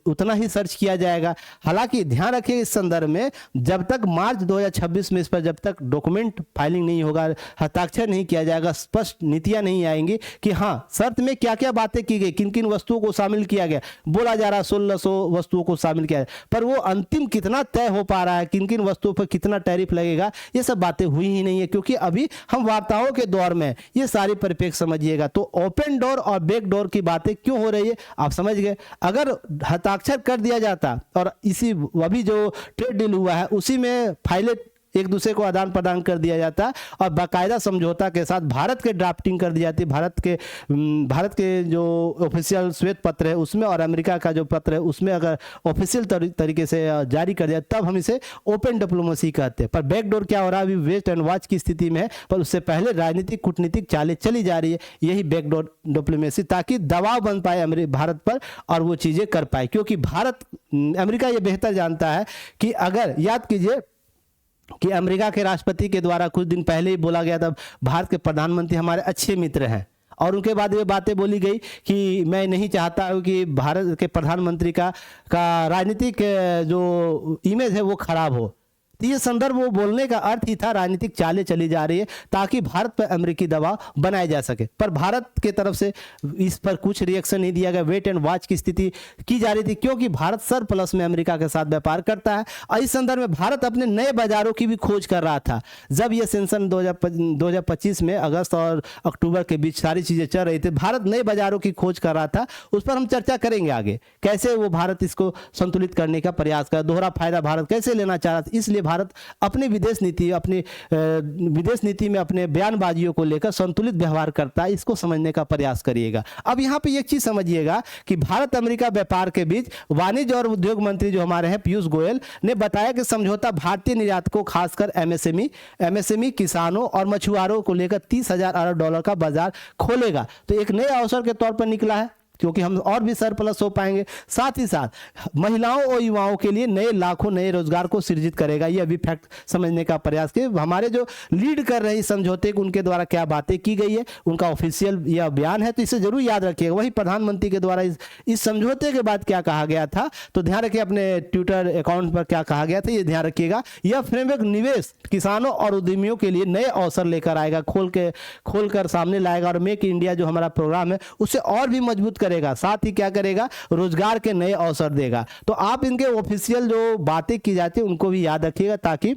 उतना ही सर्च किया जाएगा। हालांकि ध्यान रखिए इस संदर्भ में, जब तक मार्च 2026 में इस पर जब तक डॉक्यूमेंट फाइलिंग नहीं होगा, हस्ताक्षर नहीं किया जाएगा, स्पष्ट नीतियां नहीं आएंगी कि हाँ शर्त में क्या क्या बातें की गई, किन किन वस्तुओं को शामिल किया गया, बोला जा रहा 1600 वस्तुओं को शामिल किया, पर वो अंतिम कितना तय हो पा रहा है, किन किन वस्तुओं पर कितना टैरिफ लगेगा, ये सब बातें हुई ही नहीं है। क्योंकि अभी हम वार्ताओं के दौर में, ये सारी परिप्रेक्ष्य समझिएगा। तो ओपन डोर और बैक डोर की बातें क्यों हो रही है आप समझ गए। अगर हस्ताक्षर कर दिया जाता और इसी अभी जो ट्रेड डील हुआ है उसी में फाइलें एक दूसरे को आदान प्रदान कर दिया जाता और बाकायदा समझौता के साथ भारत के ड्राफ्टिंग कर दी जाती, भारत के जो ऑफिशियल श्वेत पत्र है उसमें और अमेरिका का जो पत्र है उसमें अगर ऑफिशियल तरीके से जारी कर दिया, तब हम इसे ओपन डिप्लोमेसी कहते हैं। पर बैकडोर क्या हो रहा है, अभी वेस्ट एंड वॉच की स्थिति में है, पर उससे पहले राजनीतिक कूटनीतिक चालें चली जा रही है, यही बैकडोर डिप्लोमेसी, ताकि दबाव बन पाए भारत पर और वो चीज़ें कर पाए। क्योंकि अमेरिका ये बेहतर जानता है कि अगर याद कीजिए कि अमेरिका के राष्ट्रपति के द्वारा कुछ दिन पहले ही बोला गया था भारत के प्रधानमंत्री हमारे अच्छे मित्र हैं, और उनके बाद ये बातें बोली गई कि मैं नहीं चाहता हूँ कि भारत के प्रधानमंत्री का राजनीतिक जो इमेज है वो खराब हो। तो ये संदर्भ वो बोलने का अर्थ ही था, राजनीतिक चालें चली जा रही है ताकि भारत पर अमेरिकी दबाव बनाया जा सके। पर भारत के तरफ से इस पर कुछ रिएक्शन नहीं दिया गया, वेट एंड वॉच की स्थिति की जा रही थी, क्योंकि भारत सरप्लस में अमेरिका के साथ व्यापार करता है। और इस संदर्भ में भारत अपने नए बाजारों की भी खोज कर रहा था। जब ये सेंसन 2025 में अगस्त और अक्टूबर के बीच सारी चीजें चल रही थी, भारत नए बाजारों की खोज कर रहा था। उस पर हम चर्चा करेंगे आगे, कैसे वो भारत इसको संतुलित करने का प्रयास कर, दोहरा फायदा भारत कैसे लेना चाह रहा था। इसलिए भारत अपनी विदेश नीति में अपने बयानबाजियों को लेकर संतुलित व्यवहार करता है, इसको समझने का प्रयास करिएगा। अब यहां पे एक चीज समझिएगा कि भारत अमेरिका व्यापार के बीच वाणिज्य और उद्योग मंत्री जो हमारे हैं पीयूष गोयल ने बताया कि समझौता भारतीय निर्यातकों खासकर एमएसएमई किसानों और मछुआरों को लेकर 30,000 अरब डॉलर का बाजार खोलेगा। तो एक नए अवसर के तौर पर निकला है, क्योंकि हम और भी सरप्लस हो पाएंगे। साथ ही साथ महिलाओं और युवाओं के लिए लाखों नए रोजगार को सृजित करेगा। ये अभी फैक्ट समझने का प्रयास किए। हमारे जो लीड कर रहे हैं समझौते को, उनके द्वारा क्या बातें की गई है, उनका ऑफिशियल यह बयान है, तो इसे जरूर याद रखिएगा। वही प्रधानमंत्री के द्वारा इस समझौते के बाद क्या कहा गया था, तो ध्यान रखिए अपने ट्विटर अकाउंट पर क्या कहा गया था, ये ध्यान रखिएगा। यह फ्रेमवर्क निवेश, किसानों और उद्यमियों के लिए नए अवसर लेकर आएगा, खोल कर सामने लाएगा और मेक इंडिया जो हमारा प्रोग्राम है उसे और भी मजबूत करेगा। साथ ही क्या करेगा, रोजगार के नए अवसर देगा। तो आप इनके ऑफिशियल जो बातें की जाती है उनको भी याद रखिएगा, ताकि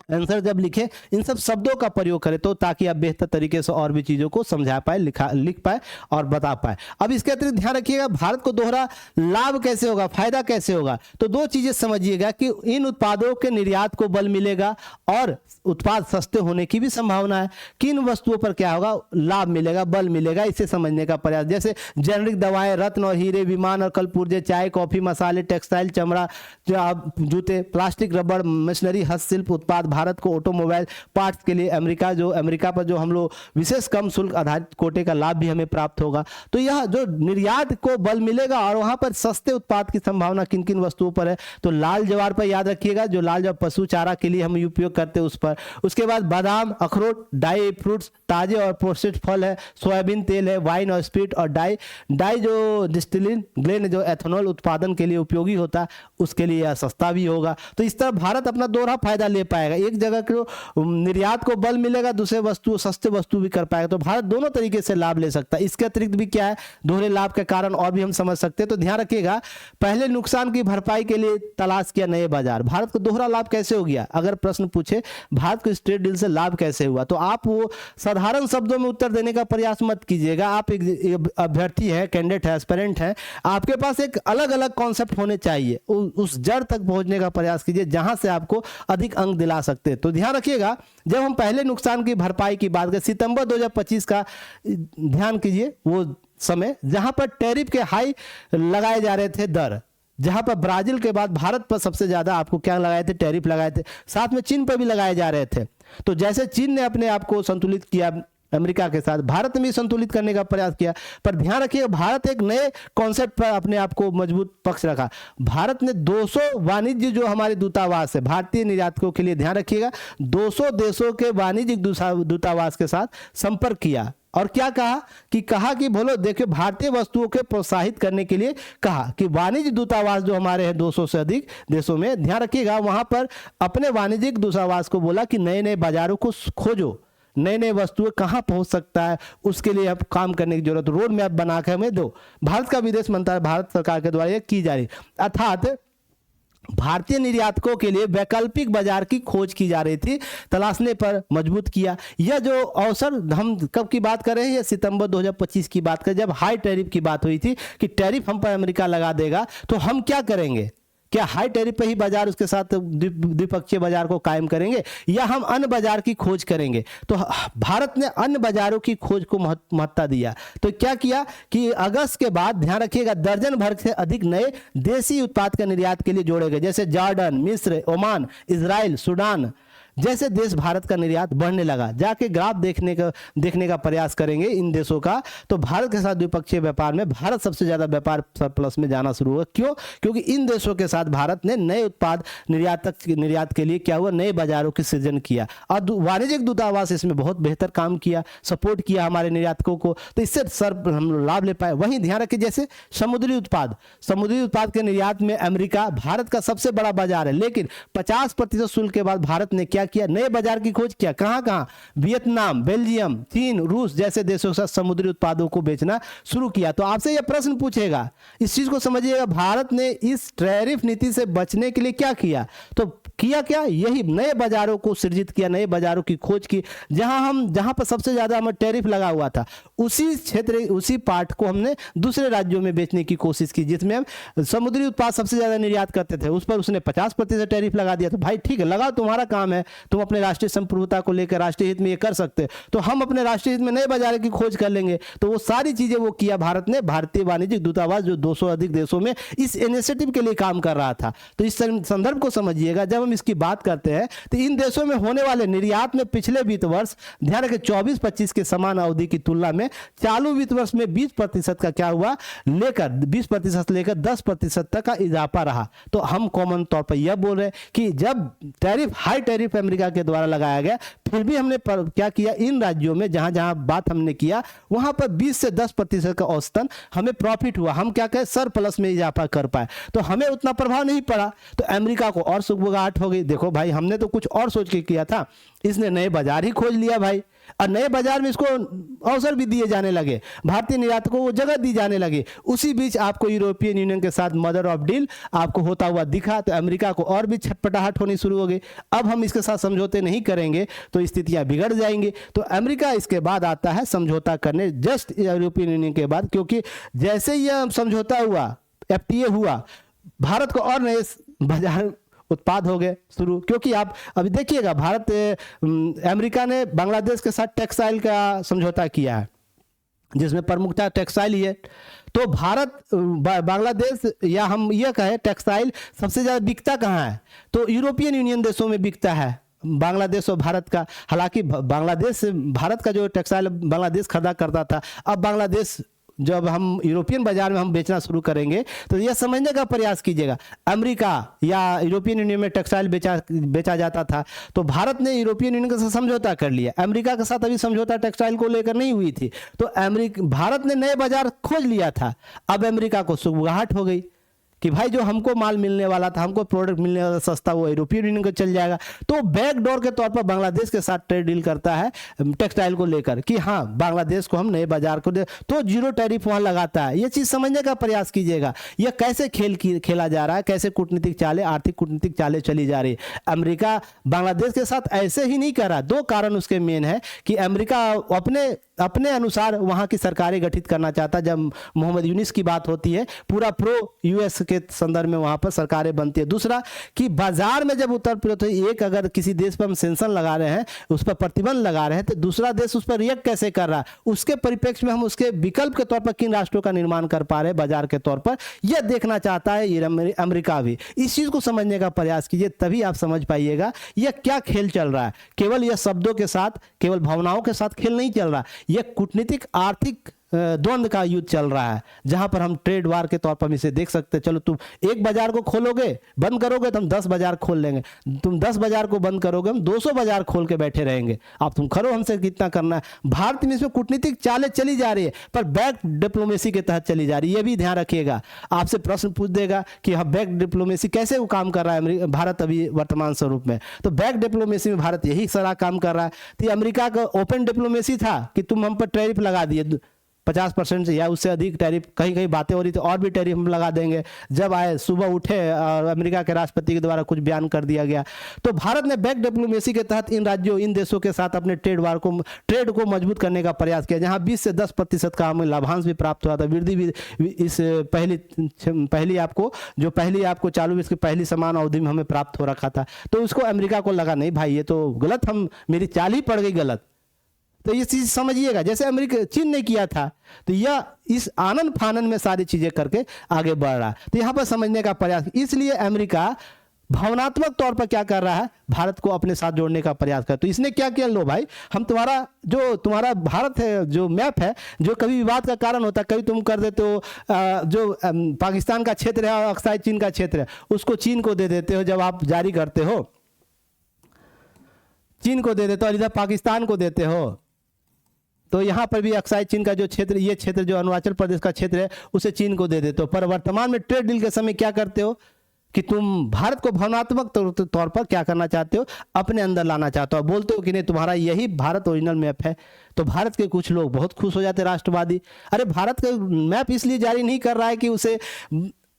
आंसर जब लिखे इन सब शब्दों का प्रयोग करें, तो ताकि आप बेहतर तरीके से और भी चीजों को समझा पाए, लिख पाए और बता पाए। अब इसके अतिरिक्त ध्यान रखिएगा भारत को दोहरा लाभ कैसे होगा, फायदा कैसे होगा। तो दो चीजें समझिएगा कि इन उत्पादों के निर्यात को बल मिलेगा और उत्पाद सस्ते होने की भी संभावना है। किन वस्तुओं पर क्या होगा, लाभ मिलेगा, बल मिलेगा, इसे समझने का प्रयास। जैसे जेनरिक दवाएं, रत्न और हीरे, विमान और कलपुर्जे, चाय कॉफी, मसाले, टेक्सटाइल, चमड़ा, जूते, प्लास्टिक, रबड़, मशीनरी, हस्तशिल्प उत्पाद भारत को ऑटोमोबाइल पार्ट्स के लिए अमेरिका पर जो हम लोग विशेष कम शुल्क आधारित कोटे का लाभ भी हमें प्राप्त होगा। तो यह जो निर्यात को बल मिलेगा और वहां पर सस्ते उत्पाद की संभावना किन किन वस्तुओं पर है, तो लाल ज्वार पर याद रखिएगा, जो लाल ज्वार पशु चारा के लिए हम उपयोग करते हैं उस पर। उसके बाद बादाम, अखरोट, ड्राई फ्रूट्स, ताजे और प्रोसेस्ड फल है, सोयाबीन तेल है, वाइन और स्पिरिट और डाई जो डिस्टिलिन ग्लेन जो एथेनॉल उत्पादन के लिए उपयोगी होता है, उसके लिए यह सस्ता भी होगा। तो इस तरह भारत अपना दोहरा फायदा ले पाएगा, एक जगह को निर्यात को बल मिलेगा, दूसरे वस्तु सस्ते वस्तु भी कर पाएगा। तो भारत दोनों तरीके से लाभ ले सकता है। इसके अतिरिक्त भी क्या है, दोहरे लाभ के कारण और भी हम समझ सकते हैं। तो ध्यान रखिएगा, पहले नुकसान की भरपाई के लिए तलाश किया नए बाजार। भारत को दोहरा लाभ कैसे हो गया, अगर प्रश्न पूछे भारत को इस ट्रेड डील से लाभ कैसे हुआ, तो आप वो साधारण शब्दों में उत्तर देने का प्रयास मत कीजिएगा। आप एक अभ्यर्थी है, कैंडिडेट है, एस्पिरेंट है, आपके पास एक अलग अलग कॉन्सेप्ट होने चाहिए। उस जड़ तक पहुंचने का प्रयास कीजिए जहां से आपको अधिक अंक दिला सकते हैं। तो ध्यान रखिएगा, जब हम पहले नुकसान की भरपाई की बात करें, सितंबर 2025 का ध्यान कीजिए, वो समय जहां पर टैरिफ के हाई लगाए जा रहे थे दर, जहां पर ब्राजील के बाद भारत पर सबसे ज्यादा आपको क्या लगाए थे, टैरिफ लगाए थे, साथ में चीन पर भी लगाए जा रहे थे। तो जैसे चीन ने अपने आप को संतुलित किया अमेरिका के साथ, भारत ने भी संतुलित करने का प्रयास किया। पर ध्यान रखिए, भारत एक नए कॉन्सेप्ट पर अपने आप को मजबूत पक्ष रखा। भारत ने 200 वाणिज्य जो हमारे दूतावास है भारतीय निर्यातकों के लिए, ध्यान रखिएगा, 200 देशों के वाणिज्यिक दूतावास के साथ संपर्क किया और क्या कहा कि बोलो देखिए, भारतीय वस्तुओं के प्रोत्साहित करने के लिए कहा कि वाणिज्य दूतावास जो हमारे हैं 200 से अधिक देशों में, ध्यान रखिएगा, वहां पर अपने वाणिज्यिक दूतावास को बोला कि नए नए बाजारों को खोजो, नए नए वस्तुएं कहां पहुंच सकता है, उसके लिए अब काम करने की जरूरत, रोड मैप बना के हमें दो। भारत का विदेश मंत्रालय भारत सरकार के द्वारा यह की जा रही, अर्थात भारतीय निर्यातकों के लिए वैकल्पिक बाजार की खोज की जा रही थी, तलाशने पर मजबूत किया। यह जो अवसर हम कब की बात कर रहे हैं, यह सितंबर 2025 की बात करें, जब हाई टैरिफ की बात हुई थी कि टैरिफ हम पर अमेरिका लगा देगा, तो हम क्या करेंगे, क्या हाई टैरिफ पे ही बाजार उसके साथ द्विपक्षीय बाजार को कायम करेंगे या हम अन्य बाजार की खोज करेंगे। तो भारत ने अन्य बाजारों की खोज को महत्ता दिया। तो क्या किया कि अगस्त के बाद ध्यान रखिएगा, दर्जन भर से अधिक नए देसी उत्पाद का निर्यात के लिए जोड़े गए, जैसे जॉर्डन, मिस्र, ओमान, इजराइल, सूडान जैसे देश भारत का निर्यात बढ़ने लगा। जाके ग्राफ देखने का प्रयास करेंगे इन देशों का, तो भारत के साथ द्विपक्षीय व्यापार में भारत सबसे ज्यादा व्यापार सरप्लस में जाना शुरू हुआ। क्यों? क्योंकि इन देशों के साथ भारत ने नए उत्पाद निर्यात के लिए क्या हुआ, नए बाजारों की सृजन किया और वाणिज्यिक दूतावास इसमें बहुत बेहतर काम किया, सपोर्ट किया हमारे निर्यातकों को, तो इससे हम लाभ ले पाए। वहीं ध्यान रखिए, जैसे समुद्री उत्पाद के निर्यात में अमेरिका भारत का सबसे बड़ा बाजार है, लेकिन 50% शुल्क के बाद भारत ने क्या किया, नए बाजार की खोज किया। कहां? वियतनाम, बेल्जियम, चीन, रूस जैसे देशों के साथ समुद्री उत्पादों को बेचना शुरू किया। तो आपसे यह प्रश्न पूछेगा, इस चीज को समझिएगा, भारत ने इस टैरिफ नीति से बचने के लिए क्या किया, तो किया क्या, यही नए बाजारों को सृजित किया, नए बाजारों की खोज की। जहां पर सबसे ज्यादा हमें टैरिफ लगा हुआ था, उसी पार्ट को हमने दूसरे राज्यों में बेचने की कोशिश की, जिसमें हम समुद्री उत्पाद सबसे ज्यादा निर्यात करते थे, उस पर उसने 50% टैरिफ लगा दिया। तो भाई ठीक है, लगाओ, तुम्हारा काम है, तुम अपने राष्ट्रीय संप्रभुता को लेकर राष्ट्रीय हित में ये कर सकते, तो हम अपने राष्ट्रीय हित में नए बाजार की खोज कर लेंगे। तो वो सारी चीजें वो किया भारत ने। भारतीय वाणिज्यिक दूतावास जो 200 अधिक देशों में इस इनिशिएटिव के लिए काम कर रहा था। तो इस संदर्भ को समझिएगा, जब हम इसकी बात करते हैं तो इन देशों में होने वाले निर्यात में पिछले वित्त वर्ष, ध्यान रखें, 24-25 के समान अवधि की तुलना में चालू वित्त वर्ष में 20% का क्या हुआ, 20% लेकर 10% तक का इजाफा रहा। तो हम कॉमन तौर पर यह बोल रहे हैं कि जब हाई टैरिफ अमेरिका के द्वारा लगाया गया, फिर भी हमने क्या किया, इन राज्यों में जहां जहां बात हमने किया, वहां पर 20 से 10% का औसतन हमें प्रॉफिट हुआ। हम क्या कहें, सरप्लस में इजाफा कर पाए, तो हमें उतना प्रभाव नहीं पड़ा। तो अमेरिका को और सुगबुगाहट हो गई, देखो भाई हमने तो कुछ और सोच के किया था, इसने नए बाजार ही खोज लिया भाई, और नए बाजार में इसको अवसर भी दिए जाने लगे, भारतीय निर्यातकों को जगह दी जाने लगी। उसी बीच आपको यूरोपियन यूनियन के साथ मदर ऑफ डील आपको होता हुआ दिखा, तो अमेरिका को और भी छटपटाहट होनी शुरू हो गई। अब हम इसके साथ समझौते नहीं करेंगे तो स्थितियां बिगड़ जाएंगी। तो अमेरिका इसके बाद आता है समझौता करने, जस्ट यूरोपियन यूनियन के बाद, क्योंकि जैसे यह समझौता हुआ, FTA हुआ, भारत को और नए बाजार उत्पाद हो गए शुरू। क्योंकि आप अभी देखिएगा, अमेरिका ने बांग्लादेश के साथ टेक्सटाइल का समझौता किया है, जिसमें प्रमुखता टेक्सटाइल ही है। तो बांग्लादेश, या हम यह कहें टेक्सटाइल सबसे ज्यादा बिकता कहाँ है, तो यूरोपियन यूनियन देशों में बिकता है। बांग्लादेश और भारत का। हालांकि बांग्लादेश से भारत का जो टेक्सटाइल बांग्लादेश खरीदा करता था, अब बांग्लादेश जब हम यूरोपियन बाजार में हम बेचना शुरू करेंगे तो यह समझने का प्रयास कीजिएगा, अमेरिका या यूरोपियन यूनियन में टेक्सटाइल बेचा जाता था तो भारत ने यूरोपियन यूनियन के साथ समझौता कर लिया। अमेरिका के साथ अभी समझौता टेक्सटाइल को लेकर नहीं हुई थी, तो भारत ने नए बाजार खोज लिया था। अब अमेरिका को सुगबुगाहट हो गई कि भाई जो हमको माल मिलने वाला था, हमको प्रोडक्ट मिलने वाला सस्ता, वो यूरोपियन यूनियन को चल जाएगा। तो बैकडोर के तौर पर बांग्लादेश के साथ ट्रेड डील करता है टेक्सटाइल को लेकर कि हाँ बांग्लादेश को हम नए बाजार को दे, तो जीरो टैरिफ वहां लगाता है। ये चीज समझने का प्रयास कीजिएगा, यह कैसे खेला जा रहा है, कैसे कूटनीतिक चालें, आर्थिक कूटनीतिक चालें चली जा रही है। अमेरिका बांग्लादेश के साथ ऐसे ही नहीं कर रहा। दो कारण उसके मेन है कि अमेरिका अपने अनुसार वहां की सरकारें गठित करना चाहता। जब मोहम्मद यूनिस की बात होती है, पूरा प्रो यूएस के संदर्भ में वहां पर सरकारें बनती है। दूसरा कि बाजार में जब उतर पड़े तो एक अगर किसी देश पर हम सेंसन लगा रहे हैं, उस पर प्रतिबंध लगा रहे हैं, तो दूसरा देश उस पर रिएक्ट कैसे कर रहा है, उसके परिप्रेक्ष्य में हम उसके विकल्प के तौर पर किन राष्ट्रों का निर्माण कर पा रहे हैं बाजार के तौर पर, यह देखना चाहता है अमेरिका भी। इस चीज को समझने का प्रयास कीजिए, तभी आप समझ पाइएगा यह क्या खेल चल रहा है। केवल यह शब्दों के साथ, केवल भावनाओं के साथ खेल नहीं चल रहा, यह कूटनीतिक आर्थिक द्वंद्व का युद्ध चल रहा है, जहां पर हम ट्रेड वार के तौर पर हम इसे देख सकते हैं। चलो तुम एक बाजार को खोलोगे, बंद करोगे तो हम 10 बाजार खोल लेंगे, तुम 10 बाजार को बंद करोगे हम 200 बाजार खोल के बैठे रहेंगे। अब तुम करो हमसे कितना करना है। भारत में इसमें कूटनीतिक चालें चली जा रही है, पर बैक डिप्लोमेसी के तहत चली जा रही है। ये भी ध्यान रखिएगा, आपसे प्रश्न पूछ देगा कि हाँ बैक डिप्लोमेसी कैसे वो काम कर रहा है भारत अभी वर्तमान स्वरूप में। तो बैक डिप्लोमेसी में भारत यही सारा काम कर रहा है। तो अमेरिका का ओपन डिप्लोमेसी था कि तुम हम पर टैरिफ लगा दिए 50% या उससे अधिक टैरिफ, कहीं कहीं बातें हो रही थी और भी टैरिफ हम लगा देंगे। जब आए सुबह उठे और अमेरिका के राष्ट्रपति के द्वारा कुछ बयान कर दिया गया, तो भारत ने बैक डिप्लोमेसी के तहत इन राज्यों, इन देशों के साथ अपने ट्रेड को मजबूत करने का प्रयास किया, जहां 20 से 10% का हमें लाभांश भी प्राप्त हुआ था। वृद्धि भी इस पहली आपको चालू विश्व की पहली समान अवधि में हमें प्राप्त हो रखा था। तो उसको अमेरिका को लगा नहीं भाई ये तो गलत, मेरी चाल ही पड़ गई गलत। तो ये चीज समझिएगा, जैसे अमेरिका चीन ने किया था, तो यह इस आनन फानन में सारी चीजें करके आगे बढ़ रहा है। तो यहां पर समझने का प्रयास, इसलिए अमेरिका भावनात्मक तौर पर क्या कर रहा है, भारत को अपने साथ जोड़ने का प्रयास कर। तो इसने क्या किया, लो भाई हम तुम्हारा भारत है जो मैप है, जो कभी विवाद का कारण होता है, कभी तुम कर देते हो जो पाकिस्तान का क्षेत्र है और अक्साई चीन का क्षेत्र है, उसको चीन को दे देते हो। जब आप जारी करते हो चीन को दे देते हो और इधर पाकिस्तान को देते हो, तो यहां पर भी अक्साई चीन का जो क्षेत्र, ये क्षेत्र जो अरुणाचल प्रदेश का क्षेत्र है, उसे चीन को दे देते हो। पर वर्तमान में ट्रेड डील के समय क्या करते हो कि तुम भारत को भावनात्मक तौर पर क्या करना चाहते हो, अपने अंदर लाना चाहते हो। बोलते हो कि नहीं तुम्हारा यही भारत ओरिजिनल मैप है। तो भारत के कुछ लोग बहुत खुश हो जाते हैं, राष्ट्रवादी। अरे भारत का मैप इसलिए जारी नहीं कर रहा है कि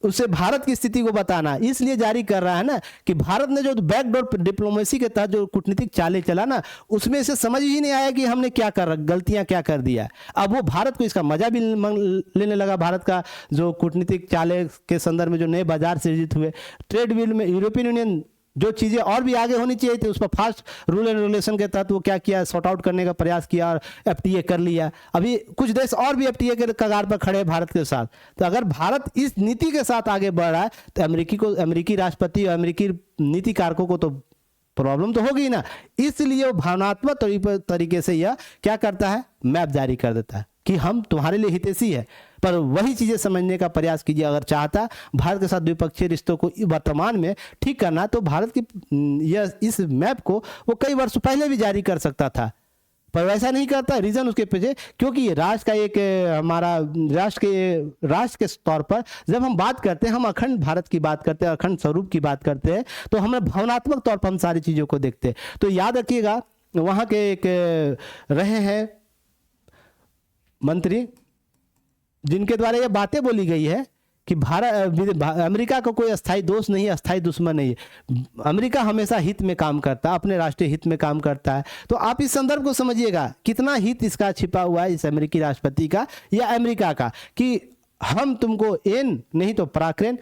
उसे भारत की स्थिति को बताना, इसलिए जारी कर रहा है ना कि भारत ने जो बैकडोर डिप्लोमेसी के तहत जो कूटनीतिक चालें चला ना, उसमें से समझ ही नहीं आया कि हमने क्या गलतियां क्या कर दिया। अब वो भारत को इसका मजा भी लेने लगा। भारत का जो कूटनीतिक चालें के संदर्भ में जो नए बाजार सृजित हुए, ट्रेड डील में यूरोपियन यूनियन जो चीज़ें और भी आगे होनी चाहिए थी, उस पर फास्ट रूल एंड रेगुलेशन के तहत वो क्या किया, सॉर्ट आउट करने का प्रयास किया और एफटीए कर लिया। अभी कुछ देश और भी एफटीए के कगार पर खड़े हैं भारत के साथ। तो अगर भारत इस नीति के साथ आगे बढ़ रहा है तो अमेरिकी राष्ट्रपति और अमेरिकी नीति कारकों को तो प्रॉब्लम तो होगी ना। इसलिए वो भावनात्मक तरीके से यह क्या करता है, मैप जारी कर देता है कि हम तुम्हारे लिए हितैषी है। पर वही चीजें समझने का प्रयास कीजिए, अगर चाहता भारत के साथ द्विपक्षीय रिश्तों को वर्तमान में ठीक करना, तो भारत की इस मैप को वो कई वर्ष पहले भी जारी कर सकता था, पर वैसा नहीं करता। रीजन उसके पीछे, क्योंकि राष्ट्र का एक हमारा राष्ट्र के तौर पर जब हम बात करते हैं, हम अखंड भारत की बात करते हैं, अखंड स्वरूप की बात करते हैं, तो हमें भावनात्मक तौर पर हम सारी चीजों को देखते हैं। तो याद रखिएगा, वहां के एक रहे हैं मंत्री जिनके द्वारा यह बातें बोली गई है कि अमेरिका का कोई अस्थायी दोस्त नहीं है, अस्थायी दुश्मन नहीं है। अमेरिका हमेशा हित में काम करता है, अपने राष्ट्रीय हित में काम करता है। तो आप इस संदर्भ को समझिएगा, कितना हित इसका छिपा हुआ है, इस अमेरिकी राष्ट्रपति का या अमेरिका का, कि हम तुमको एन नहीं तो पराक्रेन,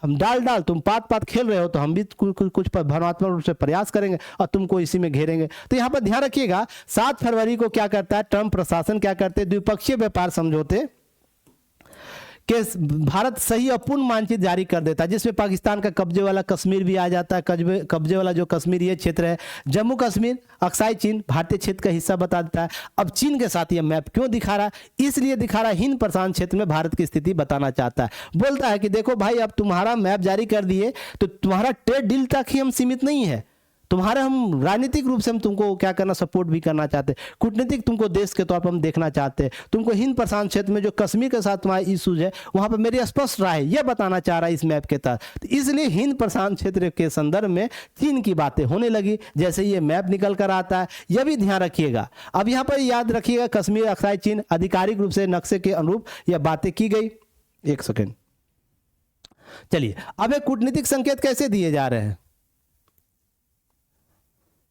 हम डाल तुम पात खेल रहे हो, तो हम भी कुछ पर भावनात्मक रूप से प्रयास करेंगे और तुमको इसी में घेरेंगे। तो यहाँ पर ध्यान रखिएगा, 7 फरवरी को क्या करता है ट्रंप प्रशासन, क्या करते हैं, द्विपक्षीय व्यापार समझौते कि भारत सही और पूर्ण मानचित्र जारी कर देता है, जिसमें पाकिस्तान का कब्जे वाला कश्मीर भी आ जाता है। कब्जे वाला जो कश्मीर ये क्षेत्र है, जम्मू कश्मीर, अक्साई चीन, भारतीय क्षेत्र का हिस्सा बता देता है। अब चीन के साथ ये मैप क्यों दिखा रहा है? इसलिए दिखा रहा है हिंद प्रशांत क्षेत्र में भारत की स्थिति बताना चाहता है। बोलता है कि देखो भाई, अब तुम्हारा मैप जारी कर दिए तो तुम्हारा ट्रेड डील तक ही हम सीमित नहीं है, तुम्हारे हम राजनीतिक रूप से हम तुमको क्या करना, सपोर्ट भी करना चाहते हैं, कूटनीतिक तुमको देश के तौर पर हम देखना चाहते हैं, तुमको हिंद प्रशांत क्षेत्र में जो कश्मीर के साथ तुम्हारा इशूज है वहां पर मेरी स्पष्ट राय है, यह बताना चाह रहा है इस मैप के तहत। तो इसलिए हिंद प्रशांत क्षेत्र के संदर्भ में चीन की बातें होने लगी जैसे ये मैप निकल कर आता है। यह भी ध्यान रखिएगा। अब यहाँ पर याद रखिएगा, कश्मीर, अक्साई चीन आधिकारिक रूप से नक्शे के अनुरूप यह बातें की गई। एक सेकेंड, चलिए अब एक कूटनीतिक संकेत कैसे दिए जा रहे हैं।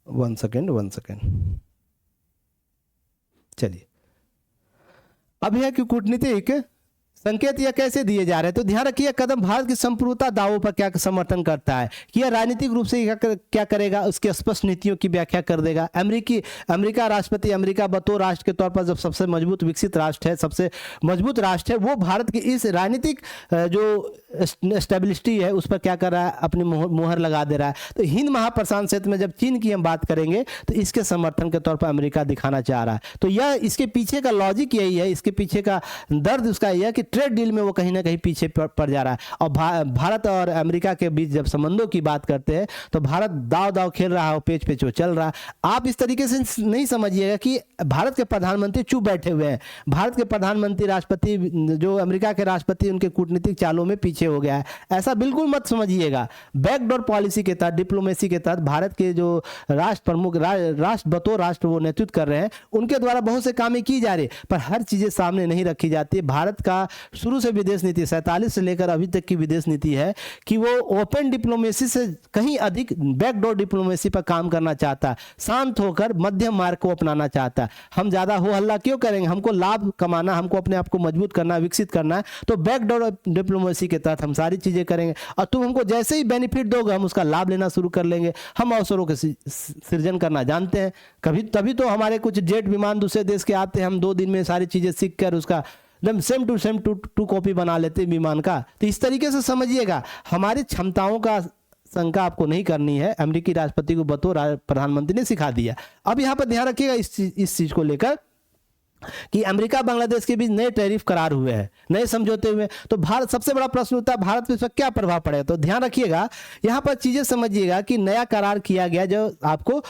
वन सेकेंड, चलिए अब यह कि कूटनीतिक संकेत यह कैसे दिए जा रहे हैं। तो ध्यान रखिए, कदम भारत की संप्रभुता दावों पर क्या समर्थन करता है कि यह राजनीतिक रूप से क्या करेगा, उसकी स्पष्ट नीतियों की व्याख्या कर देगा। अमेरिका राष्ट्रपति, अमेरिका बतौर राष्ट्र के तौर पर जब सबसे मजबूत विकसित राष्ट्र है, सबसे मजबूत राष्ट्र है, वो भारत की इस राजनीतिक जो स्टेबिलिटी है उस पर क्या कर रहा है, अपनी मुहर लगा दे रहा है। तो हिंद महाप्रशांत क्षेत्र में जब चीन की हम बात करेंगे तो इसके समर्थन के तौर पर अमेरिका दिखाना चाह रहा है। तो यह इसके पीछे का लॉजिक यही है, इसके पीछे का दर्द उसका यह है कि ट्रेड डील में वो कहीं ना कहीं पीछे पड़ जा रहा है। और भारत और अमेरिका के बीच जब संबंधों की बात करते हैं तो भारत दाव खेल रहा है, पेच पेच वो चल रहा है। आप इस तरीके से नहीं समझिएगा कि भारत के प्रधानमंत्री चुप बैठे हुए हैं। भारत के प्रधानमंत्री, राष्ट्रपति, जो अमेरिका के राष्ट्रपति, उनके कूटनीतिक चालों में पीछे हो गया है, ऐसा बिल्कुल मत समझिएगा। बैकडोर पॉलिसी के तहत, डिप्लोमेसी के तहत भारत के जो राष्ट्र प्रमुख, राष्ट्र बतौर राष्ट्र वो नेतृत्व कर रहे हैं, उनके द्वारा बहुत से कामें की जा रही, पर हर चीजें सामने नहीं रखी जाती। भारत का शुरू से विदेश नीति 47 से लेकर अभी तक की विदेश नीति है कि वो ओपन डिप्लोमेसी से कहीं अधिक बैकडोर डिप्लोमेसी पर काम करना चाहता है, शांत होकर मध्यम मार्ग को अपनाना चाहता है। हम ज्यादा हो हल्ला क्यों करेंगे, हमको लाभ कमाना, हमको अपने आप को मजबूत करना, विकसित करना है, तो बैकडोर डिप्लोमेसी के तहत हम सारी चीजें करेंगे और तुम हमको जैसे ही बेनिफिट दोगे हम उसका लाभ लेना शुरू कर लेंगे। हम अवसरों के सृजन करना जानते हैं, कभी तभी तो हमारे कुछ जेट विमान दूसरे देश के आते हैं, हम 2 दिन में सारी चीजें सीख कर उसका सेम टू कॉपी बना लेते हैं विमान का। तो इस तरीके से समझिएगा, हमारी क्षमताओं का शंका आपको नहीं करनी है, अमेरिकी राष्ट्रपति को बतौर प्रधानमंत्री ने सिखा दिया। अब यहाँ पर ध्यान रखिएगा इस चीज को लेकर कि अमेरिका बांग्लादेश के बीच नए टैरिफ करार हुए हैं, नए समझौते हुए। तो भारत, सबसे बड़ा प्रश्न होता है भारत पे इसका क्या प्रभाव पड़ेगा। तो ध्यान रखिएगा, यहाँ पर चीजें समझिएगा कि नया करार किया गया जो आपको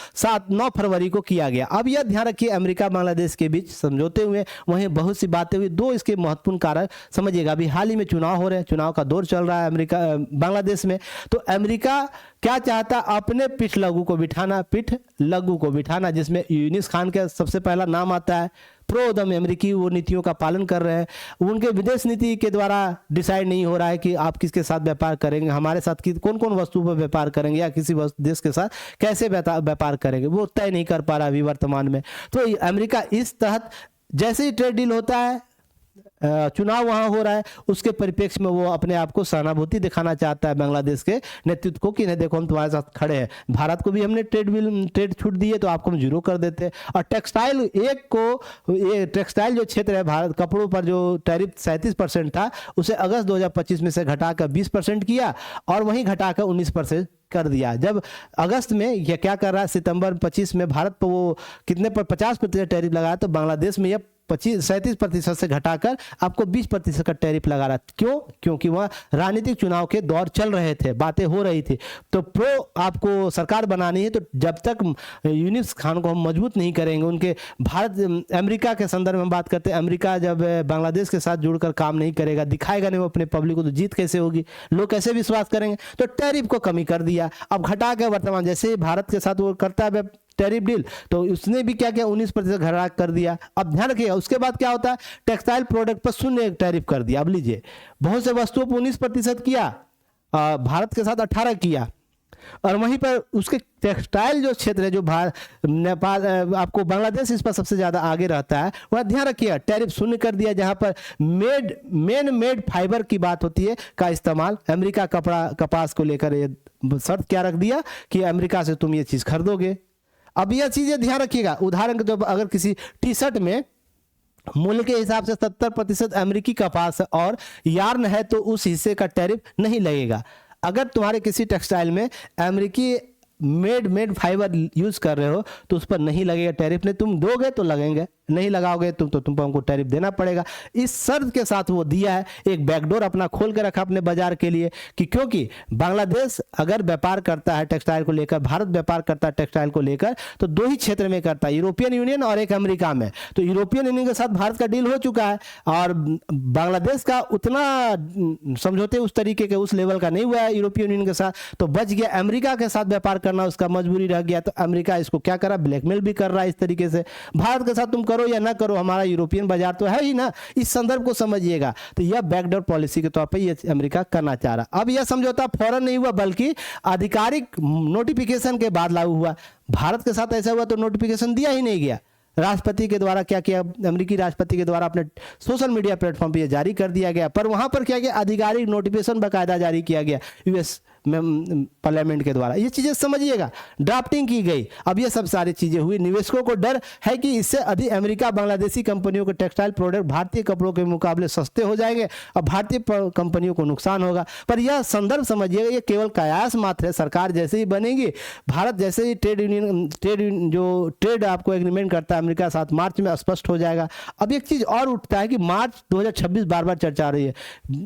9 फरवरी को किया गया। अब यह ध्यान रखिए, अमेरिका बांग्लादेश के बीच समझौते हुए, वहीं बहुत सी बातें हुई। 2 इसके महत्वपूर्ण कारक समझिएगा। अभी हाल ही में चुनाव हो रहे हैं, चुनाव का दौर चल रहा है अमेरिका बांग्लादेश में। तो अमेरिका क्या चाहता, अपने पीठ लघु को बिठाना, जिसमें यूनिस खान का सबसे पहला नाम आता है। प्रो उद्यम अमेरिकी वो नीतियों का पालन कर रहे हैं, उनके विदेश नीति के द्वारा डिसाइड नहीं हो रहा है कि आप किसके साथ व्यापार करेंगे, हमारे साथ कौन कौन वस्तु पर व्यापार करेंगे या किसी देश के साथ कैसे व्यापार करेंगे, वो तय नहीं कर पा रहा अभी वर्तमान में। तो अमेरिका इस तहत जैसे ही ट्रेड डील होता है, चुनाव वहां हो रहा है, उसके परिप्रेक्ष्य में वो अपने आप को सहानुभूति दिखाना चाहता है बांग्लादेश के नेतृत्व को कि नहीं देखो हम तुम्हारे साथ खड़े हैं, भारत को भी हमने ट्रेड छूट दी है तो आपको हम 0 कर देते हैं। और टेक्सटाइल जो क्षेत्र है, भारत कपड़ों पर जो टैरिफ 37% था उसे अगस्त 2025 में से घटाकर 20% किया और वहीं घटाकर 19% कर दिया। जब अगस्त में यह क्या कर रहा है, सितंबर 25 में भारत पर वो कितने पर 50% टैरिफ लगाया, तो बांग्लादेश में यह 37% से घटाकर आपको 20% का टैरिफ लगा रहा है। क्यों? क्योंकि वह राजनीतिक चुनाव के दौर चल रहे थे, बातें हो रही थी। तो प्रो आपको सरकार बनानी है, तो जब तक यूनिस खान को हम मजबूत नहीं करेंगे, उनके भारत अमेरिका के संदर्भ में बात करते हैं, अमेरिका जब बांग्लादेश के साथ जुड़कर काम नहीं करेगा, दिखाएगा नहीं वो अपने पब्लिक को, तो जीत कैसे होगी, लोग कैसे विश्वास करेंगे। तो टैरिफ को कमी कर दिया, अब घटा के वर्तमान जैसे भारत के साथ वो करता है टैरिफ डील, तो उसने भी क्या किया 19% घटा कर दिया। अब ध्यान रखिएगा, उसके बाद क्या होता है, टेक्सटाइल प्रोडक्ट पर 0 टैरिफ कर दिया। अब लीजिए, बहुत से वस्तुओं पर 19% किया, भारत के साथ 18 किया, और वहीं पर उसके टेक्सटाइल जो क्षेत्र है, जो नेपाल, आपको बांग्लादेश इस पर सबसे ज्यादा आगे रहता है, वह ध्यान रखिए टैरिफ 0 कर दिया। जहां पर मेड फाइबर की बात होती है का इस्तेमाल, अमेरिका कपास को लेकर ये शर्त क्या रख दिया कि अमेरिका से तुम ये चीज खरीदोगे। अब यह चीजें ध्यान रखिएगा, उदाहरण के तौर पर अगर किसी टी शर्ट में मूल्य के हिसाब से 70% अमेरिकी कपास है और यार्न है तो उस हिस्से का टैरिफ नहीं लगेगा। अगर तुम्हारे किसी टेक्सटाइल में अमेरिकी मेड फाइबर यूज कर रहे हो तो उस पर नहीं लगेगा टैरिफ। नहीं तुम दोगे तो लगेंगे, नहीं लगाओगे तो तुमको हमको टैरिफ देना पड़ेगा। इस शर्त के साथ वो दिया है, एक बैकडोर अपना खोल के रखा अपने बाजार के लिए कि क्योंकि बांग्लादेश अगर व्यापार करता है टेक्सटाइल को लेकर, भारत व्यापार करता है टेक्सटाइल को लेकर, तो दो ही क्षेत्र में करता है, यूरोपियन यूनियन और एक अमेरिका में। तो यूरोपियन यूनियन के साथ भारत का डील हो चुका है और बांग्लादेश का उतना समझौते उस तरीके के उस लेवल का नहीं हुआ है यूरोपियन यूनियन के साथ, तो बच गया। अमेरिका के साथ व्यापार करना उसका मजबूरी रह गया, तो अमेरिका इसको क्या करा, ब्लैकमेल भी कर रहा है इस तरीके से। भारत के साथ तुम करो या ना करो, हमारा यूरोपियन बाजार तो है ही ना, इस संदर्भ को समझिएगा। तो यह बैकडोर पॉलिसी के तौर पर यह अमेरिका करना चाह रहा। अब यह समझौता फौरन नहीं हुआ बल्कि आधिकारिक नोटिफिकेशन के बाद लागू हुआ। भारत के साथ ऐसा हुआ तो नोटिफिकेशन दिया ही नहीं गया, राष्ट्रपति के द्वारा क्या किया, अमेरिकी राष्ट्रपति के द्वारा अपने सोशल मीडिया प्लेटफॉर्म पे जारी कर दिया गया, पर वहां पर क्या किया, आधिकारिक नोटिफिकेशन बाकायदा जारी किया गया यूएस पार्लियामेंट के द्वारा। ये चीजें समझिएगा, ड्राफ्टिंग की गई। अब ये सब सारी चीजें हुई। निवेशकों को डर है कि इससे अधिक अमेरिका बांग्लादेशी कंपनियों के टेक्सटाइल प्रोडक्ट भारतीय कपड़ों के मुकाबले सस्ते हो जाएंगे और भारतीय कंपनियों को नुकसान होगा। पर यह संदर्भ समझिएगा, ये केवल कयास मात्र है। सरकार जैसे ही बनेगी, भारत जैसे ही ट्रेड आपको एग्रीमेंट करता है अमेरिका के साथ, मार्च में स्पष्ट हो जाएगा। अब एक चीज और उठता है कि मार्च 2026 बार बार चर्चा हो रही है,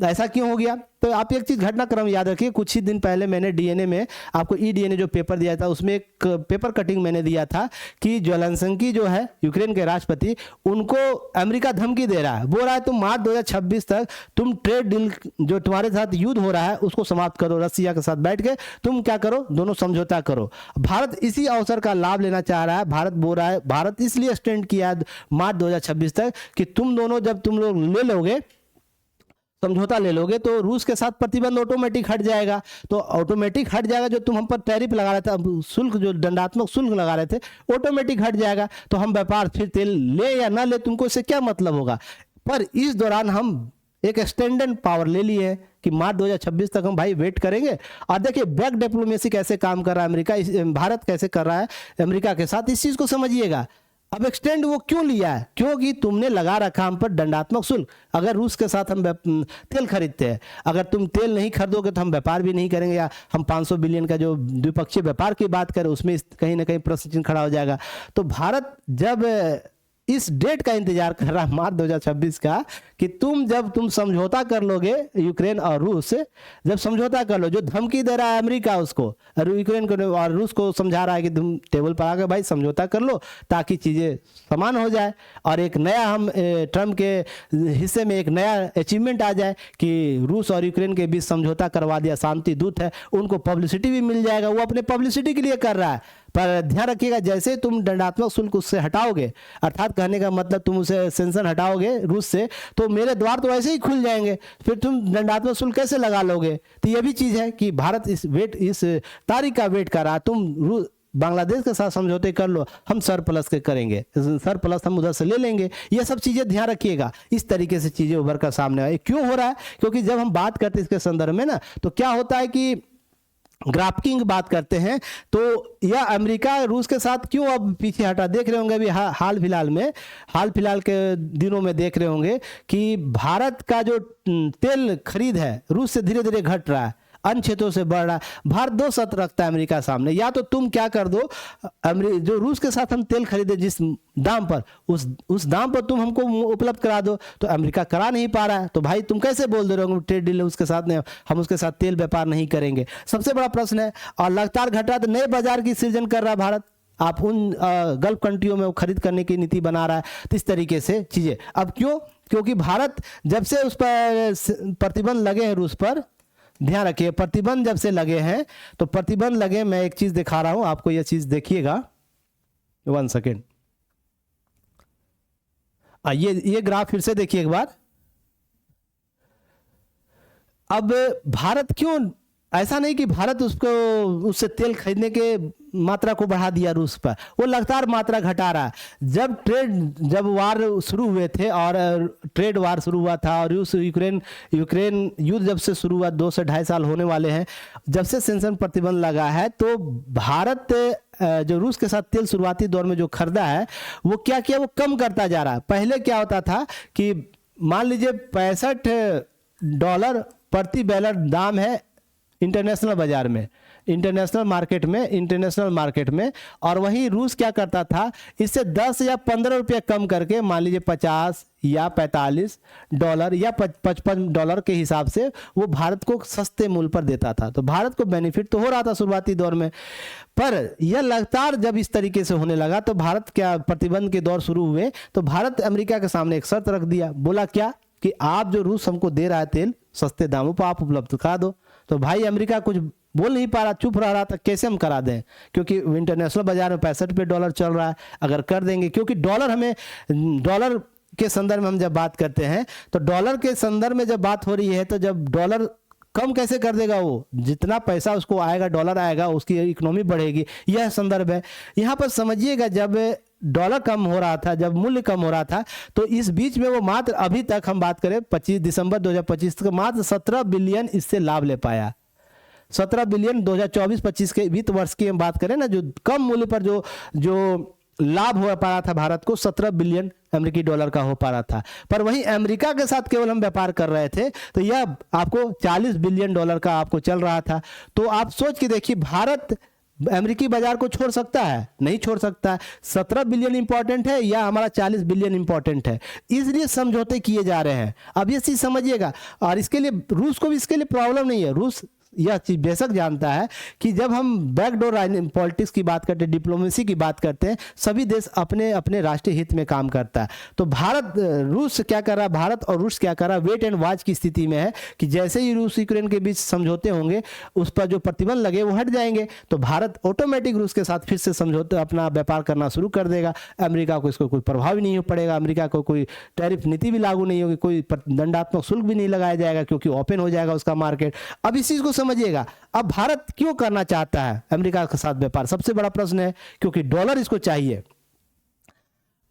ऐसा क्यों हो गया? तो आप एक चीज घटनाक्रम याद रखिए, कुछ ही दिन पहले मैंने डीएनए में आपको डीएनए जो पेपर दिया था उसमें एक पेपर कटिंग मैंने दिया था कि ज़ेलेंस्की जो है यूक्रेन के राष्ट्रपति, उनको अमेरिका धमकी दे रहा है, बोल रहा है तुम मार्च 2026 तक तुम ट्रेड डील जो तुम्हारे साथ युद्ध हो रहा है उसको समाप्त करो, रसिया के साथ बैठ के तुम क्या करो, दोनों समझौता करो। भारत इसी अवसर का लाभ लेना चाह रहा है। भारत बोल रहा है, भारत इसलिए स्टैंड किया है मार्च 2026 तक कि तुम दोनों जब तुम लोग ले लोगे, समझौता ले लोगे, तो रूस के साथ प्रतिबंध ऑटोमेटिक हट जाएगा। तो ऑटोमेटिक हट जाएगा, जो तुम हम पर टैरिफ लगा रहे थे, शुल्क जो दंडात्मक शुल्क लगा रहे थे, ऑटोमेटिक हट जाएगा। तो हम व्यापार फिर तेल ले या ना ले, तुमको इससे क्या मतलब होगा। पर इस दौरान हम एक एक्सटेंडेड पावर ले लिए कि मार्च 2026 तक हम भाई वेट करेंगे। और देखिए बैक डिप्लोमेसी कैसे काम कर रहा है अमेरिका, भारत कैसे कर रहा है अमेरिका के साथ, इस चीज को समझिएगा। अब एक्सटेंड वो क्यों लिया है, क्योंकि तुमने लगा रखा हम पर दंडात्मक शुल्क। अगर रूस के साथ हम तेल खरीदते हैं, अगर तुम तेल नहीं खरीदोगे तो हम व्यापार भी नहीं करेंगे, या हम 500 बिलियन का जो द्विपक्षीय व्यापार की बात करें उसमें कहीं ना कहीं प्रश्न चिन्ह खड़ा हो जाएगा। तो भारत जब इस डेट का इंतजार कर रहा मार्च 2026 का कि तुम समझौता कर लोगे यूक्रेन और रूस से, जब समझौता कर लो, जो धमकी दे रहा है अमेरिका उसको, यूक्रेन को और रूस को समझा रहा है कि तुम टेबल पर आकर भाई समझौता कर लो ताकि चीजें समान हो जाए और एक नया हम ट्रम्प के हिस्से में एक नया अचीवमेंट आ जाए कि रूस और यूक्रेन के बीच समझौता करवा दिया, शांति दूत है, उनको पब्लिसिटी भी मिल जाएगा। वो अपने पब्लिसिटी के लिए कर रहा है। पर ध्यान रखिएगा, जैसे तुम दंडात्मक शुल्क उससे हटाओगे, अर्थात कहने का मतलब तुम उसे सेंक्शन हटाओगे रूस से, तो मेरे द्वार तो ऐसे ही खुल जाएंगे, फिर तुम दंडात्मक शुल्क कैसे लगा लोगे। तो यह भी चीज़ है कि भारत इस तारीख का वेट कर रहा। तुम बांग्लादेश के साथ समझौते कर लो, हम सरप्लस के करेंगे, सरप्लस हम उधर से ले लेंगे। ये सब चीज़ें ध्यान रखिएगा। इस तरीके से चीज़ें उभर कर सामने आए। क्यों हो रहा है? क्योंकि जब हम बात करते हैं इसके संदर्भ में ना, तो क्या होता है कि ग्राफ्टिंग की बात करते हैं, तो यह अमेरिका रूस के साथ क्यों अब पीछे हटा। देख रहे होंगे अभी हाल फिलहाल के दिनों में देख रहे होंगे कि भारत का जो तेल खरीद है रूस से धीरे धीरे घट रहा है, अन्य क्षेत्रों से बढ़ रहा है। भारत दो शर्त रखता है अमेरिका सामने, या तो तुम क्या कर दो, जो रूस के साथ हम तेल खरीदे जिस दाम पर, उस दाम पर तुम हमको उपलब्ध करा दो। तो अमेरिका करा नहीं पा रहा है, तो भाई तुम कैसे बोल दे रहे हो ट्रेड डील उसके साथ नहीं, हम उसके साथ तेल व्यापार नहीं करेंगे। सबसे बड़ा प्रश्न है। और लगातार घट रहा, तो नए बाजार की सृजन कर रहा है भारत। आप उन गल्फ कंट्रियों में खरीद करने की नीति बना रहा है। तो इस तरीके से चीजें अब क्यों, क्योंकि भारत जब से उस पर प्रतिबंध लगे हैं रूस पर, ध्यान रखिए प्रतिबंध जब से लगे हैं, तो प्रतिबंध लगे, मैं एक चीज दिखा रहा हूं आपको, यह चीज देखिएगा 1 सेकेंड। ये ग्राफ फिर से देखिए एक बार। अब भारत क्यों, ऐसा नहीं कि भारत उससे तेल खरीदने के मात्रा को बढ़ा दिया रूस पर, वो लगातार मात्रा घटा रहा है। जब वार शुरू हुए थे और ट्रेड वार शुरू हुआ था और रूस यूक्रेन युद्ध जब से शुरू हुआ, 2 से 2.5 साल होने वाले हैं, जब से सेंक्शन प्रतिबंध लगा है, तो भारत जो रूस के साथ तेल शुरुआती दौर में जो खरीदा है वो क्या किया, वो कम करता जा रहा है। पहले क्या होता था कि मान लीजिए $65 प्रति बैरल दाम है इंटरनेशनल बाजार में, इंटरनेशनल मार्केट में, और वहीं रूस क्या करता था, इससे 10 या 15 रुपये कम करके मान लीजिए $50 या $45 या $55 के हिसाब से वो भारत को सस्ते मूल्य पर देता था। तो भारत को बेनिफिट तो हो रहा था शुरुआती दौर में, पर यह लगातार जब इस तरीके से होने लगा तो भारत क्या, प्रतिबंध के दौर शुरू हुए तो भारत अमेरिका के सामने एक शर्त रख दिया, बोला क्या कि आप जो रूस हमको दे रहा है तेल सस्ते दामों पर आप उपलब्ध करा दो। तो भाई अमेरिका कुछ बोल नहीं पा रहा, चुप रहा था, कैसे हम करा दें, क्योंकि इंटरनेशनल बाजार में $65 चल रहा है, अगर कर देंगे, क्योंकि डॉलर के संदर्भ में हम जब बात करते हैं तो डॉलर के संदर्भ में जब बात हो रही है तो जब डॉलर कम कैसे कर देगा, वो जितना पैसा उसको आएगा, डॉलर आएगा, उसकी इकोनॉमी बढ़ेगी, यह संदर्भ है। यहाँ पर समझिएगा, जब डॉलर कम हो रहा था, जब मूल्य कम हो रहा था, तो इस बीच में वो मात्र अभी तक हम बात करें 25 दिसंबर 2025 तक मात्र 17 बिलियन इससे लाभ ले पाया। 17 बिलियन 2024-25 के वित्त वर्ष की हम बात करें ना, जो कम मूल्य पर जो लाभ हो पा रहा था भारत को, 17 बिलियन अमेरिकी डॉलर का हो पा रहा था। पर वहीं अमेरिका के साथ केवल हम व्यापार कर रहे थे तो यह आपको $40 बिलियन का आपको चल रहा था। तो आप सोच के देखिए, भारत अमेरिकी बाजार को छोड़ सकता है? नहीं छोड़ सकता। 17 बिलियन इंपॉर्टेंट है या हमारा 40 बिलियन इंपॉर्टेंट है, इसलिए समझौते किए जा रहे हैं। अब ये चीज समझिएगा, और इसके लिए रूस को भी इसके लिए प्रॉब्लम नहीं है। रूस यह चीज बेशक जानता है कि जब हम बैकडोर पॉलिटिक्स की बात करते हैं, डिप्लोमेसी की बात करते हैं, सभी देश अपने अपने राष्ट्रीय हित में काम करता है। तो रूस क्या कर रहा है, भारत और रूस क्या कर रहा है, वेट एंड वॉच की स्थिति में है कि जैसे ही रूस यूक्रेन के बीच समझौते होंगे, उस पर जो प्रतिबंध लगे वो हट जाएंगे, तो भारत ऑटोमेटिक रूस के साथ फिर से समझौते अपना व्यापार करना शुरू कर देगा। अमेरिका को इसको कोई प्रभाव ही नहीं पड़ेगा, अमेरिका को कोई टैरिफ नीति भी लागू नहीं होगी, कोई दंडात्मक शुल्क भी नहीं लगाया जाएगा, क्योंकि ओपन हो जाएगा उसका मार्केट। अब इस चीज को समझिएगा, अब भारत क्यों करना चाहता है अमेरिका के साथ व्यापार, सबसे बड़ा प्रश्न है, क्योंकि डॉलर इसको चाहिए,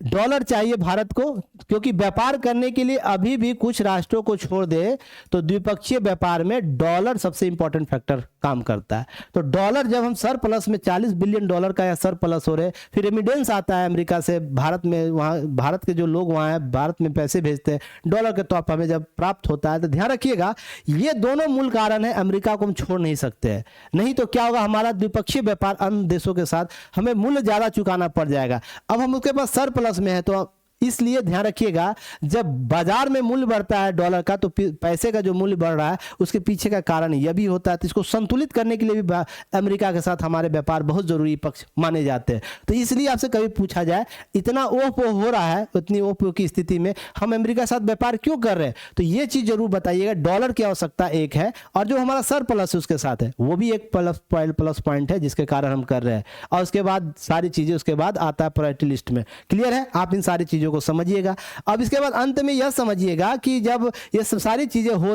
डॉलर चाहिए भारत को, क्योंकि व्यापार करने के लिए अभी भी कुछ राष्ट्रों को छोड़ दे तो द्विपक्षीय व्यापार में डॉलर सबसे इंपॉर्टेंट फैक्टर काम करता है। तो डॉलर जब हम सरप्लस में $40 बिलियन का या सरप्लस हो रहे, फिर रेमिडेंस आता है अमेरिका से भारत में, वहाँ भारत के जो लोग वहाँ हैं भारत में पैसे भेजते हैं डॉलर के तौर पर, हमें जब प्राप्त होता है। तो ध्यान रखिएगा, ये दोनों मूल कारण है, अमेरिका को हम छोड़ नहीं सकते हैं, नहीं तो क्या होगा, हमारा द्विपक्षीय व्यापार अन्य देशों के साथ हमें मूल्य ज्यादा चुकाना पड़ जाएगा। अब हम उसके पास सरप्लस में है, तो इसलिए ध्यान रखिएगा, जब बाजार में मूल्य बढ़ता है डॉलर का, तो पैसे का जो मूल्य बढ़ रहा है उसके पीछे का कारण यह भी होता है। तो इसको संतुलित करने के लिए भी अमेरिका के साथ हमारे व्यापार बहुत जरूरी पक्ष माने जाते हैं। तो इसलिए आपसे कभी पूछा जाए, इतना ओह हो रहा है, इतनी ओह की स्थिति में हम अमेरिका के साथ व्यापार क्यों कर रहे हैं, तो ये चीज जरूर बताइएगा। डॉलर की आवश्यकता एक है, और जो हमारा सरप्लस है उसके साथ है, वो भी एक प्लस पॉइंट है जिसके कारण हम कर रहे हैं। और उसके बाद सारी चीजें उसके बाद आता है प्रायोरिटी लिस्ट में। क्लियर है? आप इन सारी चीजों को समझिएगा। अब इसके बाद अंत में यह समझिएगा कि जब ये सारी चीजें हो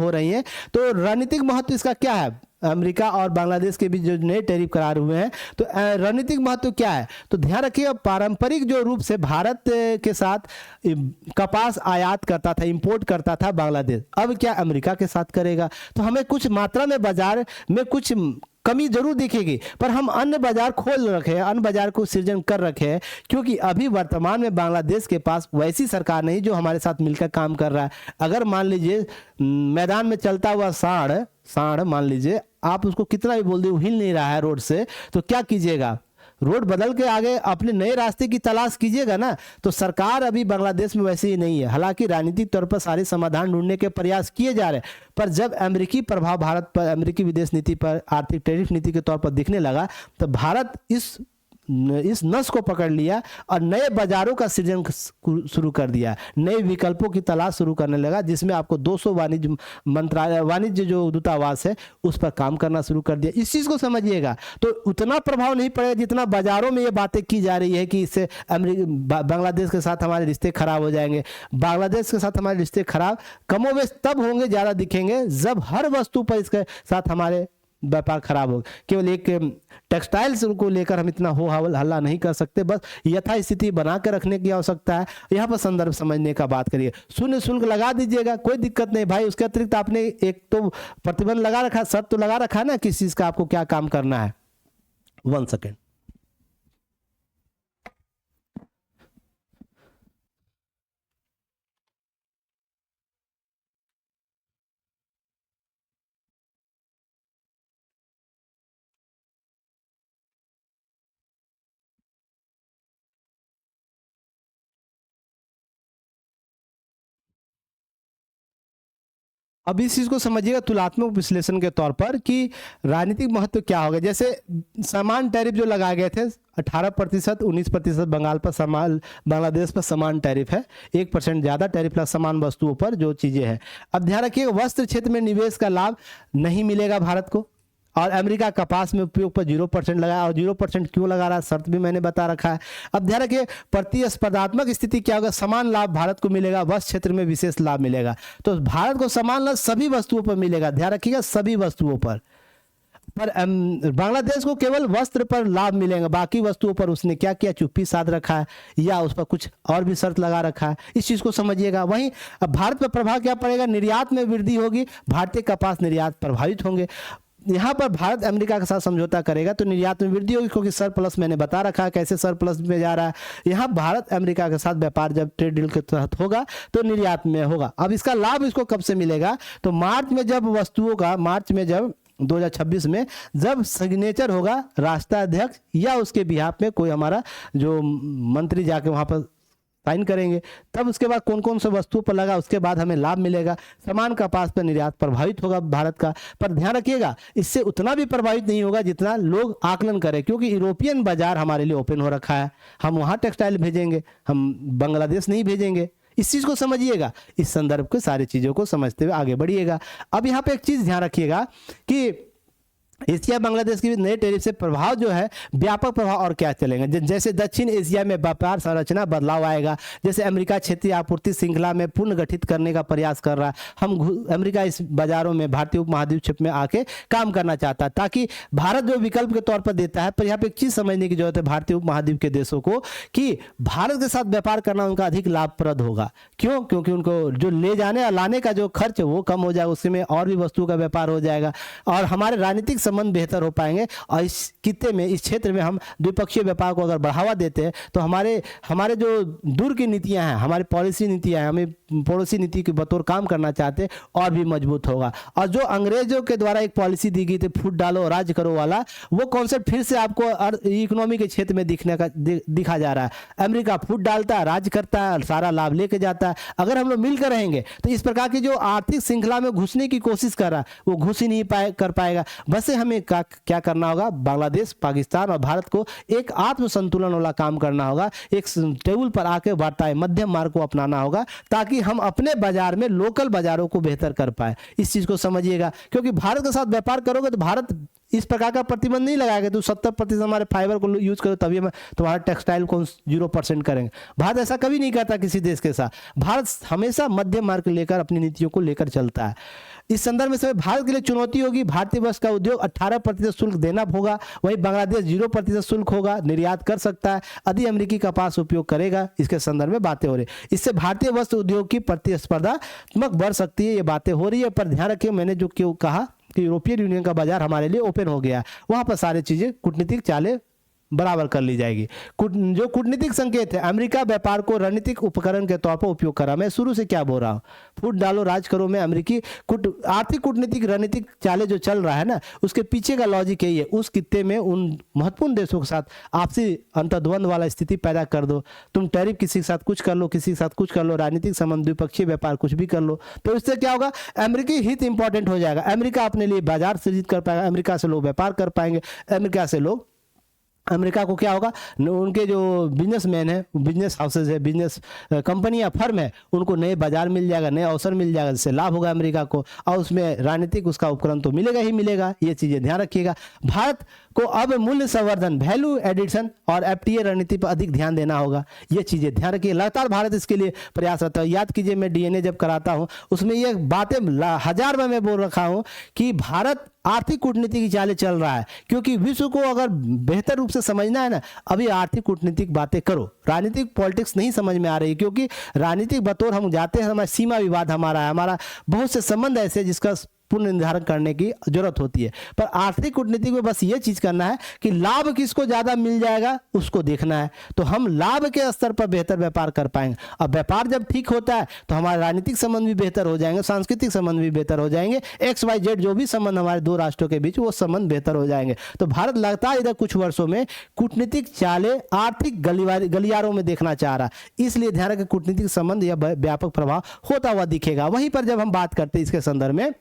रही हैं, तो रणनीतिक महत्व इसका क्या है। अमेरिका और बांग्लादेश के बीच जो नए टैरिफ करार हुए हैं, तो रणनीतिक महत्व क्या है, तो ध्यान रखिए, पारंपरिक जो रूप से भारत के साथ कपास आयात करता था, इंपोर्ट करता था बांग्लादेश, अब क्या अमेरिका के साथ करेगा। तो हमें कुछ मात्रा में बाजार में कुछ कमी जरूर दिखेगी, पर हम अन्य बाजार खोल रखे हैं, अन्य बाजार को सृजन कर रखे हैं, क्योंकि अभी वर्तमान में बांग्लादेश के पास वैसी सरकार नहीं जो हमारे साथ मिलकर काम कर रहा है। अगर मान लीजिए मैदान में चलता हुआ सांड मान लीजिए, आप उसको कितना भी बोल दे, हिल नहीं रहा है रोड से, तो क्या कीजिएगा, रोड बदल के आगे अपने नए रास्ते की तलाश कीजिएगा ना। तो सरकार अभी बांग्लादेश में वैसे ही नहीं है, हालांकि राजनीतिक तौर पर सारे समाधान ढूंढने के प्रयास किए जा रहे हैं, पर जब अमेरिकी प्रभाव भारत पर, अमेरिकी विदेश नीति पर, आर्थिक टैरिफ नीति के तौर पर दिखने लगा, तो भारत इस नस को पकड़ लिया और नए बाजारों का सृजन शुरू कर दिया, नए विकल्पों की तलाश शुरू करने लगा, जिसमें आपको 200 वाणिज्य जो दूतावास है उस पर काम करना शुरू कर दिया। इस चीज को समझिएगा, तो उतना प्रभाव नहीं पड़ेगा जितना बाजारों में ये बातें की जा रही है कि इससे बांग्लादेश के साथ हमारे रिश्ते खराब हो जाएंगे। बांग्लादेश के साथ हमारे रिश्ते खराब कमोवेश तब होंगे, ज्यादा दिखेंगे, जब हर वस्तु पर इसके साथ हमारे व्यापार खराब होगा। केवल एक टेक्सटाइल्स को लेकर हम इतना हो हल्ला नहीं कर सकते, बस यथास्थिति बना के रखने की आवश्यकता है। यहाँ पर संदर्भ समझने का बात करिए। शून्य शुल्क लगा दीजिएगा, कोई दिक्कत नहीं भाई। उसके अतिरिक्त आपने एक तो प्रतिबंध लगा रखा, शर्त तो लगा रखा है ना किस चीज का आपको क्या काम करना है। 1 सेकेंड। अब इस चीज को समझिएगा तुलनात्मक विश्लेषण के तौर पर कि राजनीतिक महत्व क्या होगा। जैसे समान टैरिफ जो लगाए गए थे 18%, 19% बंगाल पर समान, बांग्लादेश पर समान टैरिफ है, 1% ज़्यादा टैरिफ प्लस समान वस्तुओं पर जो चीज़ें हैं। अब ध्यान रखिए वस्त्र क्षेत्र में निवेश का लाभ नहीं मिलेगा भारत को। और अमेरिका कपास में उपयोग पर 0% लगाया, और 0% क्यों लगा रहा है शर्त भी मैंने बता रखा है। अब ध्यान रखिए प्रतिस्पर्धात्मक स्थिति क्या होगा, समान लाभ भारत को मिलेगा, वस्त्र क्षेत्र में विशेष लाभ मिलेगा। तो भारत को समान लाभ सभी वस्तुओं पर मिलेगा, ध्यान रखिएगा सभी वस्तुओं पर बांग्लादेश को केवल वस्त्र पर लाभ मिलेगा, बाकी वस्तुओं पर उसने क्या किया, चुप्पी साध रखा है या उस पर कुछ और भी शर्त लगा रखा है। इस चीज को समझिएगा। वहीं अब भारत पर प्रभाव क्या पड़ेगा, निर्यात में वृद्धि होगी, भारतीय कपास निर्यात प्रभावित होंगे। यहाँ पर भारत अमेरिका के साथ समझौता करेगा तो निर्यात में वृद्धि होगी, क्योंकि सरप्लस मैंने बता रखा है कैसे सरप्लस में जा रहा है। यहाँ भारत अमेरिका के साथ व्यापार जब ट्रेड डील के तहत होगा तो निर्यात में होगा। अब इसका लाभ इसको कब से मिलेगा, तो मार्च में जब वस्तुओं का, मार्च में जब 2026 में जब सिग्नेचर होगा राष्ट्राध्यक्ष या उसके बिहाफ में कोई हमारा जो मंत्री जाके वहाँ पर साइन करेंगे, तब उसके बाद कौन कौन से वस्तुओं पर लगा, उसके बाद हमें लाभ मिलेगा। समान कपास पर निर्यात प्रभावित होगा भारत का, पर ध्यान रखिएगा इससे उतना भी प्रभावित नहीं होगा जितना लोग आकलन करें, क्योंकि यूरोपियन बाजार हमारे लिए ओपन हो रखा है। हम वहाँ टेक्सटाइल भेजेंगे, हम बांग्लादेश नहीं भेजेंगे। इस चीज़ को समझिएगा, इस संदर्भ के सारी चीज़ों को समझते हुए आगे बढ़िएगा। अब यहाँ पे एक चीज़ ध्यान रखिएगा कि एशिया बांग्लादेश के नए टैरिफ से प्रभाव जो है व्यापक प्रभाव और क्या चलेंगे। जैसे दक्षिण एशिया में व्यापार संरचना बदलाव आएगा, जैसे अमेरिका क्षेत्रीय आपूर्ति श्रृंखला में पुनर्गठित करने का प्रयास कर रहा है। हम अमेरिका इस बाजारों में भारतीय उपमहाद्वीप क्षेत्र में आके काम करना चाहता है, ताकि भारत जो विकल्प के तौर पर देता है। पर यहाँ पे एक चीज़ समझने की जरूरत है भारतीय उपमहाद्वीप के देशों को कि भारत के साथ व्यापार करना उनका अधिक लाभप्रद होगा। क्यों, क्योंकि उनको जो ले जाने और लाने का जो खर्च वो कम हो जाएगा, उसमें और भी वस्तुओं का व्यापार हो जाएगा और हमारे राजनीतिक संबंध बेहतर हो पाएंगे। और इस कित्ते में, इस क्षेत्र में हम द्विपक्षीय व्यापार को अगर बढ़ावा देते हैं तो हमारे जो दूर की नीतियां हैं, हमारी पॉलिसी नीतियां हैं, हमें पड़ोसी नीति के बतौर काम करना चाहते हैं और भी मजबूत होगा। और जो अंग्रेजों के द्वारा एक पॉलिसी दी गई थी फूट डालो राज करो वाला, वो कॉन्सेप्ट फिर से आपको इकोनॉमी के क्षेत्र में दिखा जा रहा है। अमेरिका फूट डालता है, राज करता है, सारा लाभ लेके जाता है। अगर हम लोग मिलकर रहेंगे तो इस प्रकार की जो आर्थिक श्रृंखला में घुसने की कोशिश कर रहा है वो घुस ही नहीं कर पाएगा। बस हमें क्या करना होगा, बांग्लादेश, पाकिस्तान और भारत को एक आत्म संतुलन वाला काम करना होगा, एक टेबल पर आके वार्ता मध्यम मार्ग को अपनाना होगा, ताकि हम अपने बाजार में लोकल बाजारों को बेहतर कर पाए। इस चीज को समझिएगा, क्योंकि भारत के साथ व्यापार करोगे तो भारत इस प्रकार का प्रतिबंध नहीं लगाएगा तो 70% हमारे फाइबर को यूज करो तभी हम तुम्हारा टेक्सटाइल को 0% करेंगे। भारत ऐसा कभी नहीं करता किसी देश के साथ। भारत हमेशा मध्यम मार्ग लेकर अपनी नीतियों को लेकर चलता है। इस संदर्भ में भारत के लिए चुनौती होगी, भारतीय वस्त्र का उद्योग 18% शुल्क देना होगा, वहीं बांग्लादेश 0% शुल्क होगा, निर्यात कर सकता है, यदि अमेरिकी कपास उपयोग करेगा। इसके संदर्भ में बातें हो रही, इससे भारतीय वस्त्र उद्योग की प्रतिस्पर्धात्मक बढ़ सकती है, ये बातें हो रही है। पर ध्यान रखिए मैंने जो क्यों कहा कि यूरोपियन यूनियन का बाजार हमारे लिए ओपन हो गया, वहां पर सारी चीजें कूटनीतिक चालें बराबर कर ली जाएगी। जो कूटनीतिक संकेत है, अमेरिका व्यापार को रणनीतिक उपकरण के तौर पर उपयोग कर रहा है। मैं शुरू से क्या बोल रहा हूँ, फूट डालो राज करो में अमेरिकी आर्थिक कूटनीतिक रणनीतिक चालें जो चल रहा है ना, उसके पीछे का लॉजिक यही है, उस कित्ते में उन महत्वपूर्ण देशों के साथ आपसी अंतर्द्वंद वाला स्थिति पैदा कर दो। तुम टैरिफ किसी के साथ कुछ कर लो, किसी के साथ कुछ कर लो, राजनीतिक संबंध, द्विपक्षीय व्यापार कुछ भी कर लो, तो इससे क्या होगा, अमेरिकी हित इंपॉर्टेंट हो जाएगा। अमेरिका अपने लिए बाजार सृजित कर पाएगा, अमेरिका से लोग व्यापार कर पाएंगे, अमेरिका से लोग, अमेरिका को क्या होगा, उनके जो बिजनेसमैन है, बिजनेस हाउसेज है, बिजनेस कंपनियां, फर्म है, उनको नए बाजार मिल जाएगा, नए अवसर मिल जाएगा, जिससे लाभ होगा अमेरिका को। और उसमें राजनीतिक उसका उपकरण तो मिलेगा ही मिलेगा। ये चीज़ें ध्यान रखिएगा। भारत को अब मूल्य संवर्धन, वैल्यू एडिशन और एफटीए रणनीति पर अधिक ध्यान देना होगा। ये चीज़ें ध्यान रखिए, लगातार भारत इसके लिए प्रयासरत है। याद कीजिए मैं डीएनए जब कराता हूँ उसमें ये बातें 1000 बार मैं बोल रखा हूँ कि भारत आर्थिक कूटनीति की चालें चल रहा है, क्योंकि विश्व को अगर बेहतर रूप से समझना है ना, अभी आर्थिक कूटनीतिक बातें करो, राजनीतिक पॉलिटिक्स नहीं समझ में आ रही, क्योंकि राजनीतिक बतौर हम जाते हैं, हमारा सीमा विवाद हमारा है, हमारा बहुत से संबंध ऐसे जिसका पूर्ण निर्धारण करने की जरूरत होती है। पर आर्थिक कूटनीति में बस ये चीज करना है कि लाभ किसको ज्यादा मिल जाएगा उसको देखना है, तो हम लाभ के स्तर पर बेहतर व्यापार कर पाएंगे। अब व्यापार जब ठीक होता है तो हमारे राजनीतिक संबंध भी बेहतर हो जाएंगे, सांस्कृतिक संबंध भी बेहतर हो जाएंगे, XYZ जो भी संबंध हमारे दो राष्ट्रों के बीच वो संबंध बेहतर हो जाएंगे। तो भारत लगातार इधर कुछ वर्षों में कूटनीतिक चालें आर्थिक गलियारों में देखना चाह रहा, इसलिए ध्यान रखें कूटनीतिक संबंध या व्यापक प्रभाव होता हुआ दिखेगा। वहीं पर जब हम बात करते हैं इसके संदर्भ में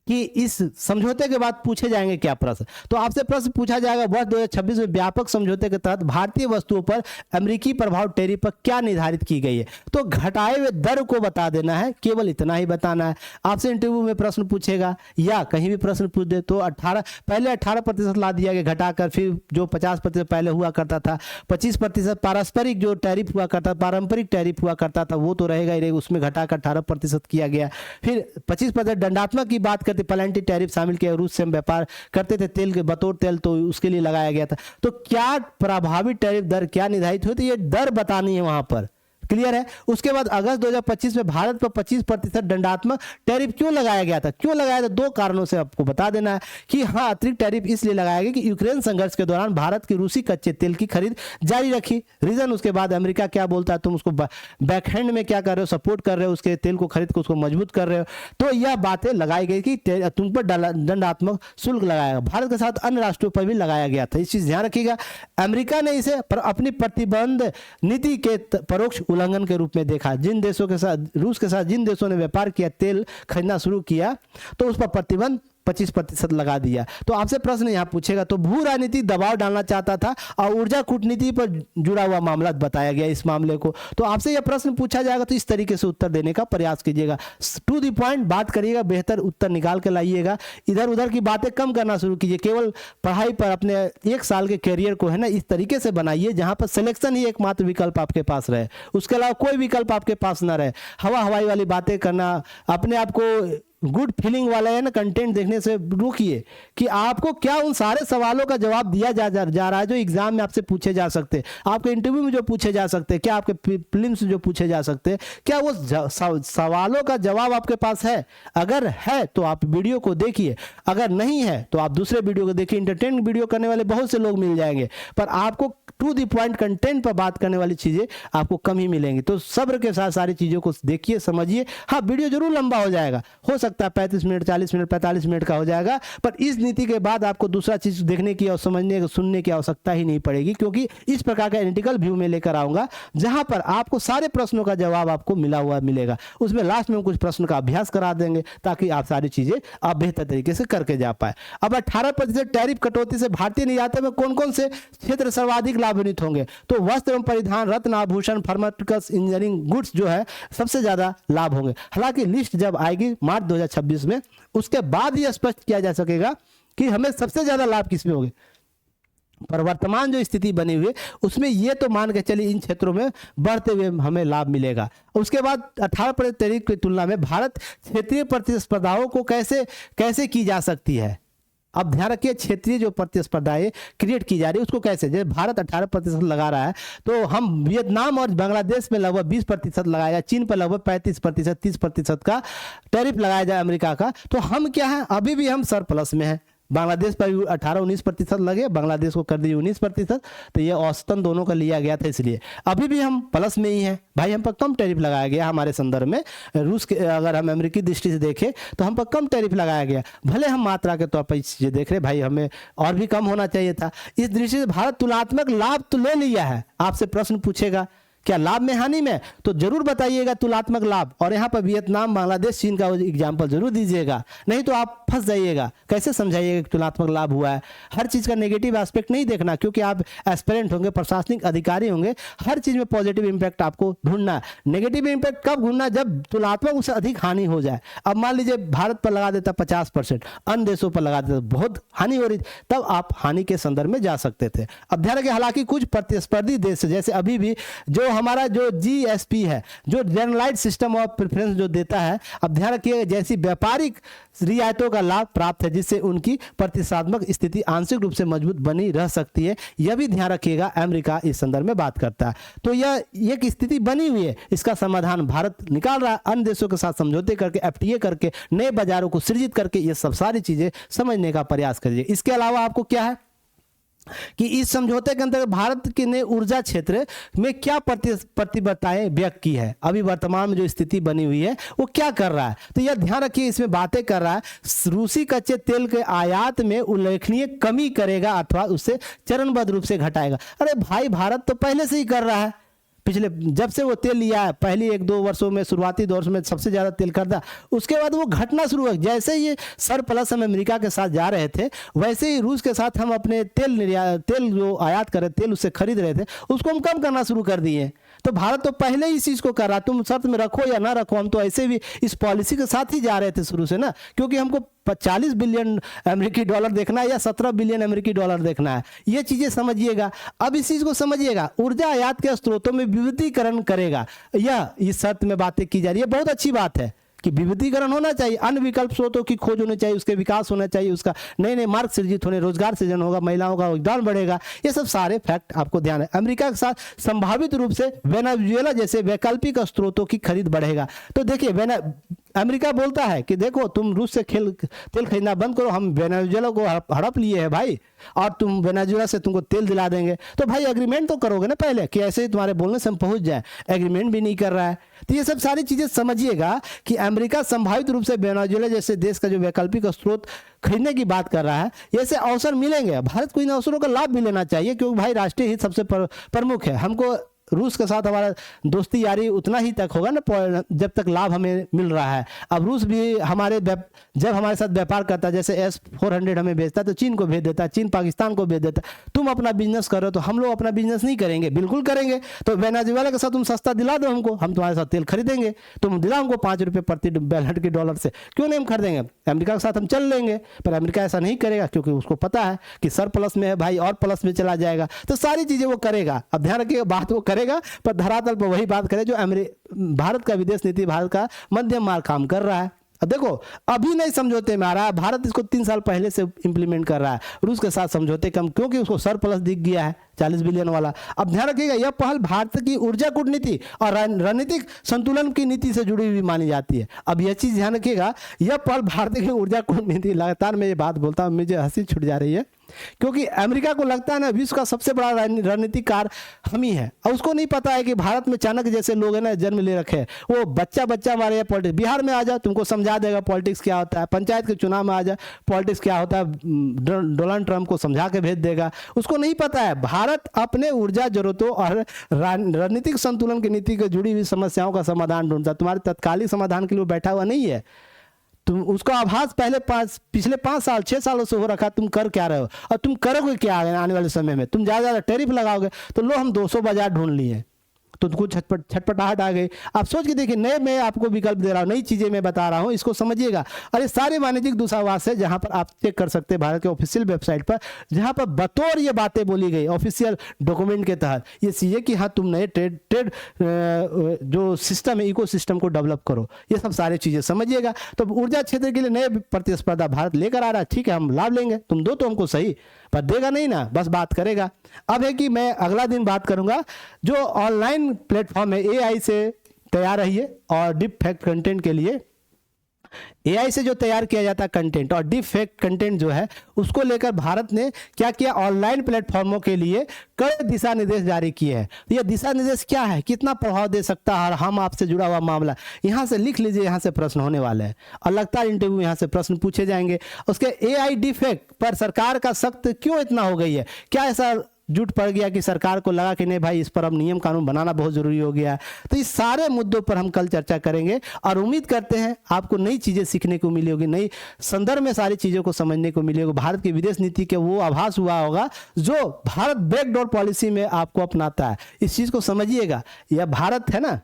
कि इस समझौते के बाद पूछे जाएंगे क्या प्रश्न, तो आपसे प्रश्न पूछा जाएगा वर्ष 2026 में व्यापक समझौते के तहत भारतीय वस्तुओं पर अमेरिकी प्रभाव टैरिफ पर क्या निर्धारित की गई है। तो घटाए हुए दर को बता देना है, केवल इतना ही बताना है। आपसे इंटरव्यू में प्रश्न पूछेगा या कहीं भी प्रश्न पूछ दे तो पहले 18% ला दिया गया घटाकर, फिर जो 50% पहले हुआ करता था, 25% पारस्परिक जो टैरिफ हुआ करता, पारंपरिक टैरिफ हुआ करता था वो तो रहेगा ही, उसमें घटाकर 18% किया गया। फिर 25% दंडात्मक की बात करते, प्लांटी टैरिफ शामिल किया, रूस से हम व्यापार करते थे तेल के बतौर तेल, तो उसके लिए लगाया गया था। तो क्या प्रभावी टैरिफ दर क्या निर्धारित हुई, तो ये दर बतानी है वहां पर, क्लियर है। उसके बाद अगस्त 2025 में भारत पर 25% दंडात्मक टैरिफ क्यों लगाया गया था, क्यों लगाया था, दो कारणों से आपको बता देना है कि हाँ अतिरिक्त टैरिफ इसलिए लगाया गया कि यूक्रेन संघर्ष के दौरान भारत की रूसी कच्चे तेल की खरीद जारी रखी, रीजन उसके बाद अमेरिका क्या बोलता है, तुम उसको बैकहैंड में क्या कर रहे हो, सपोर्ट कर रहे हो, उसके तेल को खरीद को उसको मजबूत कर रहे हो। तो यह बातें लगाई गई कि तुम पर दंडात्मक शुल्क लगाया, भारत के साथ अन्य राष्ट्रों पर भी लगाया गया था, इस चीज ध्यान रखिएगा। अमेरिका ने इसे अपनी प्रतिबंध नीति के परोक्ष उल्लंघन के रूप में देखा। जिन देशों के साथ, रूस के साथ जिन देशों ने व्यापार किया, तेल खरीदना शुरू किया, तो उस पर प्रतिबंध 25% लगा दिया। तो आपसे प्रश्न यहां पूछेगा, तो भू राजनीति दबाव डालना चाहता था और ऊर्जा कूटनीति पर जुड़ा हुआ मामला बताया गया इस मामले को, तो आपसे यह प्रश्न पूछा जाएगा तो इस तरीके से उत्तर देने का प्रयास कीजिएगा, टू द पॉइंट बात करिएगा, बेहतर उत्तर निकाल के लाइएगा, इधर उधर की बातें कम करना शुरू कीजिए, केवल पढ़ाई पर अपने 1 साल के कैरियर को है ना इस तरीके से बनाइए जहां पर सिलेक्शन ही एकमात्र विकल्प आपके पास रहे, उसके अलावा कोई विकल्प आपके पास ना रहे। हवाई वाली बातें करना, अपने आप को गुड फीलिंग वाला है ना कंटेंट देखने से रोकिए कि आपको क्या उन सारे सवालों का जवाब दिया जा रहा है जो एग्जाम में आपसे पूछे जा सकते हैं, आपके इंटरव्यू में जो पूछे जा सकते हैं, क्या आपके प्रीलिम्स जो पूछे जा सकते हैं, क्या वो सवालों का जवाब आपके पास है। अगर है तो आप वीडियो को देखिए, अगर नहीं है तो आप दूसरे वीडियो को देखिए। इंटरटेन वीडियो करने वाले बहुत से लोग मिल जाएंगे, पर आपको टू द पॉइंट कंटेंट पर बात करने वाली चीजें आपको कम ही मिलेंगी। तो सब्र के साथ सारी चीजों को देखिए, समझिए। हाँ, वीडियो जरूर लंबा हो जाएगा, हो सकता है 35 मिनट, 40 मिनट, 45 मिनट का हो जाएगा, पर इस नीति के बाद आपको दूसरा चीज देखने की और समझने सुनने की आवश्यकता ही नहीं पड़ेगी, क्योंकि इस प्रकार का एनालिटिकल व्यू में लेकर आऊंगा जहां पर आपको सारे प्रश्नों का जवाब आपको मिला हुआ मिलेगा। उसमें लास्ट में कुछ प्रश्न का अभ्यास करा देंगे ताकि आप सारी चीजें आप बेहतर तरीके से करके जा पाए। अब 18% टैरिफ कटौती से भारतीय निर्यात में कौन कौन से क्षेत्र सर्वाधिक लाभान्वित होंगे, तो वस्त्र एवं परिधान, रत्न आभूषण, फार्मास्यूटिकल्स, इंजीनियरिंग गुड्स जो है सबसे ज्यादा लाभ होंगे। हालांकि लिस्ट जब आएगी मार्च 2026 में, उसके बाद ही स्पष्ट किया जा सकेगा कि हमें सबसे ज्यादा लाभ किसमें होंगे। पर वर्तमान जो स्थिति बनी हुई है उसमें ये तो मान के चलिए इन क्षेत्रों में बढ़ते हुए हमें लाभ मिलेगा। उसके बाद 18% टैरिफ की तुलना में भारत क्षेत्रीय प्रतिस्पर्धाओं को कैसे की जा सकती है। अब ध्यान रखिए, क्षेत्रीय जो प्रतिस्पर्धाएं क्रिएट की जा रही है उसको कैसे, जैसे भारत 18% लगा रहा है तो हम वियतनाम और बांग्लादेश में लगभग 20% लगाया, चीन पर लगभग 35%, 30% का टैरिफ लगाया जाए अमेरिका का, तो हम क्या है अभी भी हम सरप्लस में हैं। बांग्लादेश पर 18-19% लगे, बांग्लादेश को कर दिए 19%, तो ये औसतन दोनों का लिया गया था, इसलिए अभी भी हम प्लस में ही हैं। भाई हम पर कम टैरिफ लगाया गया हमारे संदर्भ में, रूस के अगर हम अमेरिकी दृष्टि से देखें तो हम पर कम टैरिफ लगाया गया, भले हम मात्रा के तौर पर इस चीज़ें देख रहे, भाई हमें और भी कम होना चाहिए था। इस दृष्टि से भारत तुलनात्मक लाभ तो ले लिया है। आपसे प्रश्न पूछेगा क्या लाभ में हानि में, तो जरूर बताइएगा तुलनात्मक लाभ, और यहाँ पर वियतनाम, बांग्लादेश, चीन का एग्जाम्पल जरूर दीजिएगा, नहीं तो आप फंस जाइएगा। कैसे समझाइएगा कि तुलनात्मक लाभ हुआ है। हर चीज़ का नेगेटिव एस्पेक्ट नहीं देखना, क्योंकि आप एस्पिरेंट होंगे, प्रशासनिक अधिकारी होंगे, हर चीज़ में पॉजिटिव इंपैक्ट आपको ढूंढना है। नेगेटिव इंपैक्ट कब ढूंढना, जब तुलनात्मक उससे अधिक हानि हो जाए। अब मान लीजिए भारत पर लगा देता 50%, अन्य देशों पर लगा देता बहुत हानि हो रही, तब आप हानि के संदर्भ में जा सकते थे। अब ध्यान रखिए, हालांकि कुछ प्रतिस्पर्धी देश जैसे अभी भी जो हमारा जो जीएसपी है, जो जनरलाइज्ड सिस्टम ऑफ प्रेफरेंस जो देता है, अब ध्यान रखिए, जैसी व्यापारिक रियायतों का लाभ प्राप्त है जिससे उनकी प्रतिस्पर्धात्मक स्थिति आंशिक रूप से मजबूत बनी रह सकती है, यह भी ध्यान रखिएगा, अमेरिका इस संदर्भ में बात करता है। तो यह एक स्थिति बनी हुई है, इसका समाधान भारत निकाल रहा है, अन्य देशों के साथ समझौते करके, एफटीए करके, नए बाजारों को सृजित करके, ये सब सारी चीजें समझने का प्रयास करिए। इसके अलावा आपको क्या है कि इस समझौते के अंतर्गत भारत के ने ऊर्जा क्षेत्र में क्या प्रतिबद्धताएं व्यक्त की है, अभी वर्तमान में जो स्थिति बनी हुई है वो क्या कर रहा है, तो यह ध्यान रखिए, इसमें बातें कर रहा है रूसी कच्चे तेल के आयात में उल्लेखनीय कमी करेगा अथवा उससे चरणबद्ध रूप से घटाएगा। अरे भाई, भारत तो पहले से ही कर रहा है, पिछले जब से वो तेल लिया है, पहली 1-2 वर्षों में, शुरुआती दौर में सबसे ज़्यादा तेल खरीदा, उसके बाद वो घटना शुरू हुआ। जैसे ये सरप्लस हम अमेरिका के साथ जा रहे थे, वैसे ही रूस के साथ हम अपने तेल जो आयात कर रहे, तेल उससे खरीद रहे थे, उसको हम कम करना शुरू कर दिए। तो भारत तो पहले ही इस चीज़ को कर रहा, तुम शर्त में रखो या ना रखो, हम तो ऐसे भी इस पॉलिसी के साथ ही जा रहे थे शुरू से ना, क्योंकि हमको 40 बिलियन अमेरिकी डॉलर देखना है या 17 बिलियन अमेरिकी डॉलर देखना है, ये चीज़ें समझिएगा। अब इस चीज़ को समझिएगा, ऊर्जा आयात के स्रोतों में विविधीकरण करेगा, यह इस शर्त में बातें की जा रही है। बहुत अच्छी बात है कि विविधीकरण होना चाहिए, अन्य विकल्प स्रोतों की खोज होनी चाहिए, उसके विकास होना चाहिए, उसका नए नए मार्ग सृजित होने, रोजगार सृजन होगा, महिलाओं का योगदान बढ़ेगा, ये सब सारे फैक्ट आपको ध्यान है। अमेरिका के साथ संभावित रूप से वेनेजुएला जैसे वैकल्पिक स्रोतों की खरीद बढ़ेगा। तो देखिए, अमेरिका बोलता है कि देखो, तुम रूस से तेल खरीदना बंद करो, हम वेनेजुएला को हड़प लिए हैं भाई, और तुम वेनेजुएला से तुमको तेल दिला देंगे। तो भाई एग्रीमेंट तो करोगे ना पहले, कि ऐसे ही तुम्हारे बोलने से हम पहुंच जाए, एग्रीमेंट भी नहीं कर रहा है। तो ये सब सारी चीजें समझिएगा कि अमेरिका संभावित रूप से वेनेजुएला जैसे देश का जो वैकल्पिक स्रोत खरीदने की बात कर रहा है, ऐसे अवसर मिलेंगे, भारत को इन अवसरों का लाभ भी लेना चाहिए, क्योंकि भाई राष्ट्रीय हित सबसे प्रमुख है। हमको रूस के साथ हमारा दोस्ती यारी उतना ही तक होगा ना जब तक लाभ हमें मिल रहा है। अब रूस भी जब हमारे साथ व्यापार करता है, जैसे S-400 हमें भेजता है तो चीन को भेज देता है, चीन पाकिस्तान को भेज देता है। तुम अपना बिजनेस करो तो हम लोग अपना बिजनेस नहीं करेंगे, बिल्कुल करेंगे। तो वेनेजुएला के साथ तुम सस्ता दिला दो हमको, हम तुम्हारे साथ तेल खरीदेंगे, तुम दिलाओ हमको 5 रुपये प्रति बैलेट के डॉलर से, क्यों नहीं हम खरीदेंगे। अमेरिका के साथ हम चल लेंगे, पर अमेरिका ऐसा नहीं करेगा, क्योंकि उसको पता है कि सर प्लस में है भाई, और प्लस में चला जाएगा। तो सारी चीज़ें वो करेगा। अब ध्यान रखिएगा, बात वो करेगा पर धरातल पर वही बात करे जो भारत का विदेश नीति, भारत का मध्यम मार्ग काम कर रहा है। अब देखो, अभी नहीं समझौते में आ रहा है, भारत इसको 3 साल पहले से इंप्लीमेंट कर रहा है रूस के साथ समझौते कम, क्योंकि उसको सर प्लस दिख गया है 40 बिलियन वाला। अब ध्यान रखिएगा, यह पहल भारत की ऊर्जा कूटनीति और रणनीतिक संतुलन की नीति से जुड़ी हुई मानी जाती है। अब यह चीज ध्यान रखिएगा, यह पहल भारत की ऊर्जा कूटनीति, लगातार मैं ये बात बोलता हूँ, मुझे हंसी छूट जा रही है, क्योंकि अमेरिका को लगता है ना विश्व का सबसे बड़ा रणनीतिकार हम ही है, और उसको नहीं पता है कि भारत में चाणक्य जैसे लोग हैं ना, जन्म ले रखे हैं, वो बच्चा मारे पॉलिटिक्स। बिहार में आ जाओ, तुमको समझा देगा पॉलिटिक्स क्या होता है, पंचायत के चुनाव में आ जाए पॉलिटिक्स क्या होता है, डोनाल्ड ट्रंप को समझा के भेज देगा। उसको नहीं पता है भारत अपने ऊर्जा जरूरतों और रणनीतिक संतुलन की नीति से जुड़ी हुई समस्याओं का समाधान ढूंढता है। तुम्हारे तत्कालिक समाधान के लिए बैठा हुआ नहीं है। तुम उसका आभास पिछले 5 साल 6 सालों से हो रखा, तुम कर क्या रहे हो और तुम करोगे क्या आने वाले समय में। तुम ज़्यादा टैरिफ लगाओगे तो लो हम 200 बाजार ढूंढ लिए, तो उनको छटपटाहट आ गई। आप सोच के देखिए, नए मैं आपको विकल्प दे रहा हूँ, नई चीज़ें मैं बता रहा हूँ, इसको समझिएगा। अरे सारे वाणिज्यिक दूतावास है जहाँ पर आप चेक कर सकते हैं भारत के ऑफिशियल वेबसाइट पर, जहाँ पर बतौर ये बातें बोली गई ऑफिशियल डॉक्यूमेंट के तहत ये चीज़ें कि हाँ तुम नए ट्रेड जो सिस्टम है, इको सिस्टम को डेवलप करो, ये सब सारी चीज़ें समझिएगा। तो ऊर्जा क्षेत्र के लिए नए प्रतिस्पर्धा भारत लेकर आ रहा है, ठीक है हम लाभ लेंगे, तुम दो तो हमको सही, पर देगा नहीं ना, बस बात करेगा। अब है कि मैं अगला दिन बात करूंगा जो ऑनलाइन प्लेटफॉर्म है, AI से तैयार रहिए, और डीप फैक्ट कंटेंट के लिए AI से जो तैयार किया जाता है कंटेंट और डीप फैक्ट कंटेंट जो है, उसको लेकर भारत ने क्या किया, ऑनलाइन प्लेटफॉर्मों के लिए कई दिशा निर्देश जारी किए हैं। ये दिशा निर्देश क्या है, कितना प्रभाव दे सकता है, और हम आपसे जुड़ा हुआ मामला यहाँ से लिख लीजिए, यहाँ से प्रश्न होने वाले हैं और लगातार इंटरव्यू यहाँ से प्रश्न पूछे जाएंगे। उसके AI डीप फैक्ट पर सरकार का सख्त क्यों इतना हो गई है, क्या ऐसा जुट पड़ गया कि सरकार को लगा कि नहीं भाई इस पर अब नियम कानून बनाना बहुत जरूरी हो गया है। तो इस सारे मुद्दों पर हम कल चर्चा करेंगे और उम्मीद करते हैं आपको नई चीज़ें सीखने को मिली होगी, नई संदर्भ में सारी चीज़ों को समझने को मिली होगी। भारत की विदेश नीति के वो आभास हुआ होगा जो भारत बैकडोर पॉलिसी में आपको अपनाता है। इस चीज़ को समझिएगा, यह भारत है ना,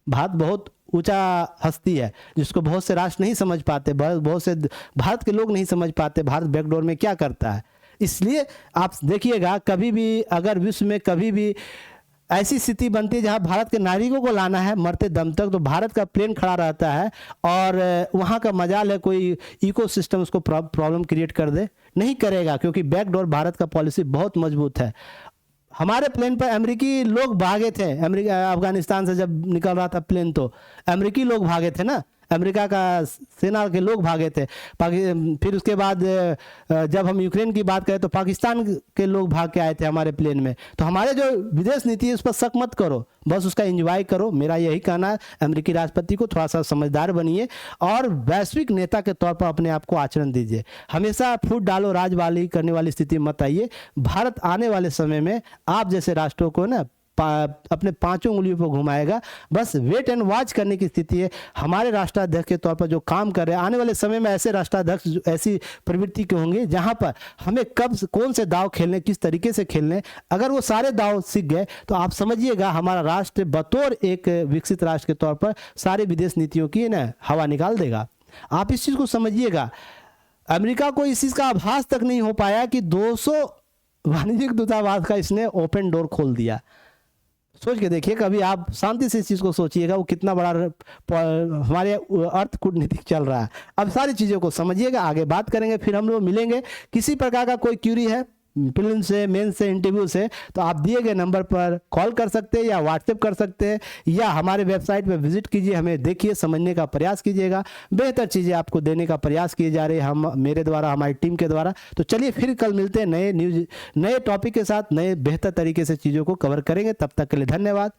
भारत बहुत ऊंचा हस्ती है जिसको बहुत से राष्ट्र नहीं समझ पाते, बहुत से भारत के लोग नहीं समझ पाते भारत बैकडोर में क्या करता है। इसलिए आप देखिएगा, कभी भी अगर विश्व में कभी भी ऐसी स्थिति बनती है जहां भारत के नागरिकों को लाना है मरते दम तक, तो भारत का प्लेन खड़ा रहता है और वहां का मजाल है कोई इकोसिस्टम उसको प्रॉब्लम क्रिएट कर दे, नहीं करेगा, क्योंकि बैकडोर भारत का पॉलिसी बहुत मजबूत है। हमारे प्लेन पर अमेरिकी लोग भागे थे, अमेरिका अफगानिस्तान से जब निकल रहा था प्लेन तो अमेरिकी लोग भागे थे ना, अमेरिका का सेना के लोग भागे थे। फिर उसके बाद जब हम यूक्रेन की बात करें तो पाकिस्तान के लोग भाग के आए थे हमारे प्लेन में। तो हमारे जो विदेश नीति है उस पर शक मत करो, बस उसका एंजॉय करो। मेरा यही कहना है, अमेरिकी राष्ट्रपति को थोड़ा सा समझदार बनिए और वैश्विक नेता के तौर पर अपने आप को आचरण दीजिए। हमेशा फूट डालो राजवाली करने वाली स्थिति मत आइए। भारत आने वाले समय में आप जैसे राष्ट्रों को ना अपने पांचों उंगलियों पर घुमाएगा। बस वेट एंड वॉच करने की स्थिति है। हमारे राष्ट्राध्यक्ष के तौर पर जो काम कर रहे हैं, आने वाले समय में ऐसे राष्ट्राध्यक्ष ऐसी प्रवृत्ति के होंगे जहां पर हमें कब कौन से दाव खेलने, किस तरीके से खेलने, अगर वो सारे दाव सीख गए तो आप समझिएगा हमारा राष्ट्र बतौर एक विकसित राष्ट्र के तौर पर सारी विदेश नीतियों की ना हवा निकाल देगा। आप इस चीज़ को समझिएगा। अमेरिका को इस चीज़ का आभास तक नहीं हो पाया कि 200 वाणिज्यिक दूतावास का इसने ओपन डोर खोल दिया। सोच के देखिए, कभी आप शांति से इस चीज़ को सोचिएगा, वो कितना बड़ा हमारे अर्थ कूटनीतिक चल रहा है। अब सारी चीज़ों को समझिएगा, आगे बात करेंगे, फिर हम लोग मिलेंगे। किसी प्रकार का कोई क्यूरी है फिल्म से, मेन से, इंटरव्यू से, तो आप दिए गए नंबर पर कॉल कर सकते हैं या व्हाट्सएप कर सकते हैं या हमारे वेबसाइट पर विजिट कीजिए, हमें देखिए, समझने का प्रयास कीजिएगा। बेहतर चीज़ें आपको देने का प्रयास किए जा रहे हैं हम मेरे द्वारा, हमारी टीम के द्वारा। तो चलिए फिर कल मिलते हैं नए न्यूज, नए टॉपिक के साथ, नए बेहतर तरीके से चीज़ों को कवर करेंगे। तब तक के लिए धन्यवाद।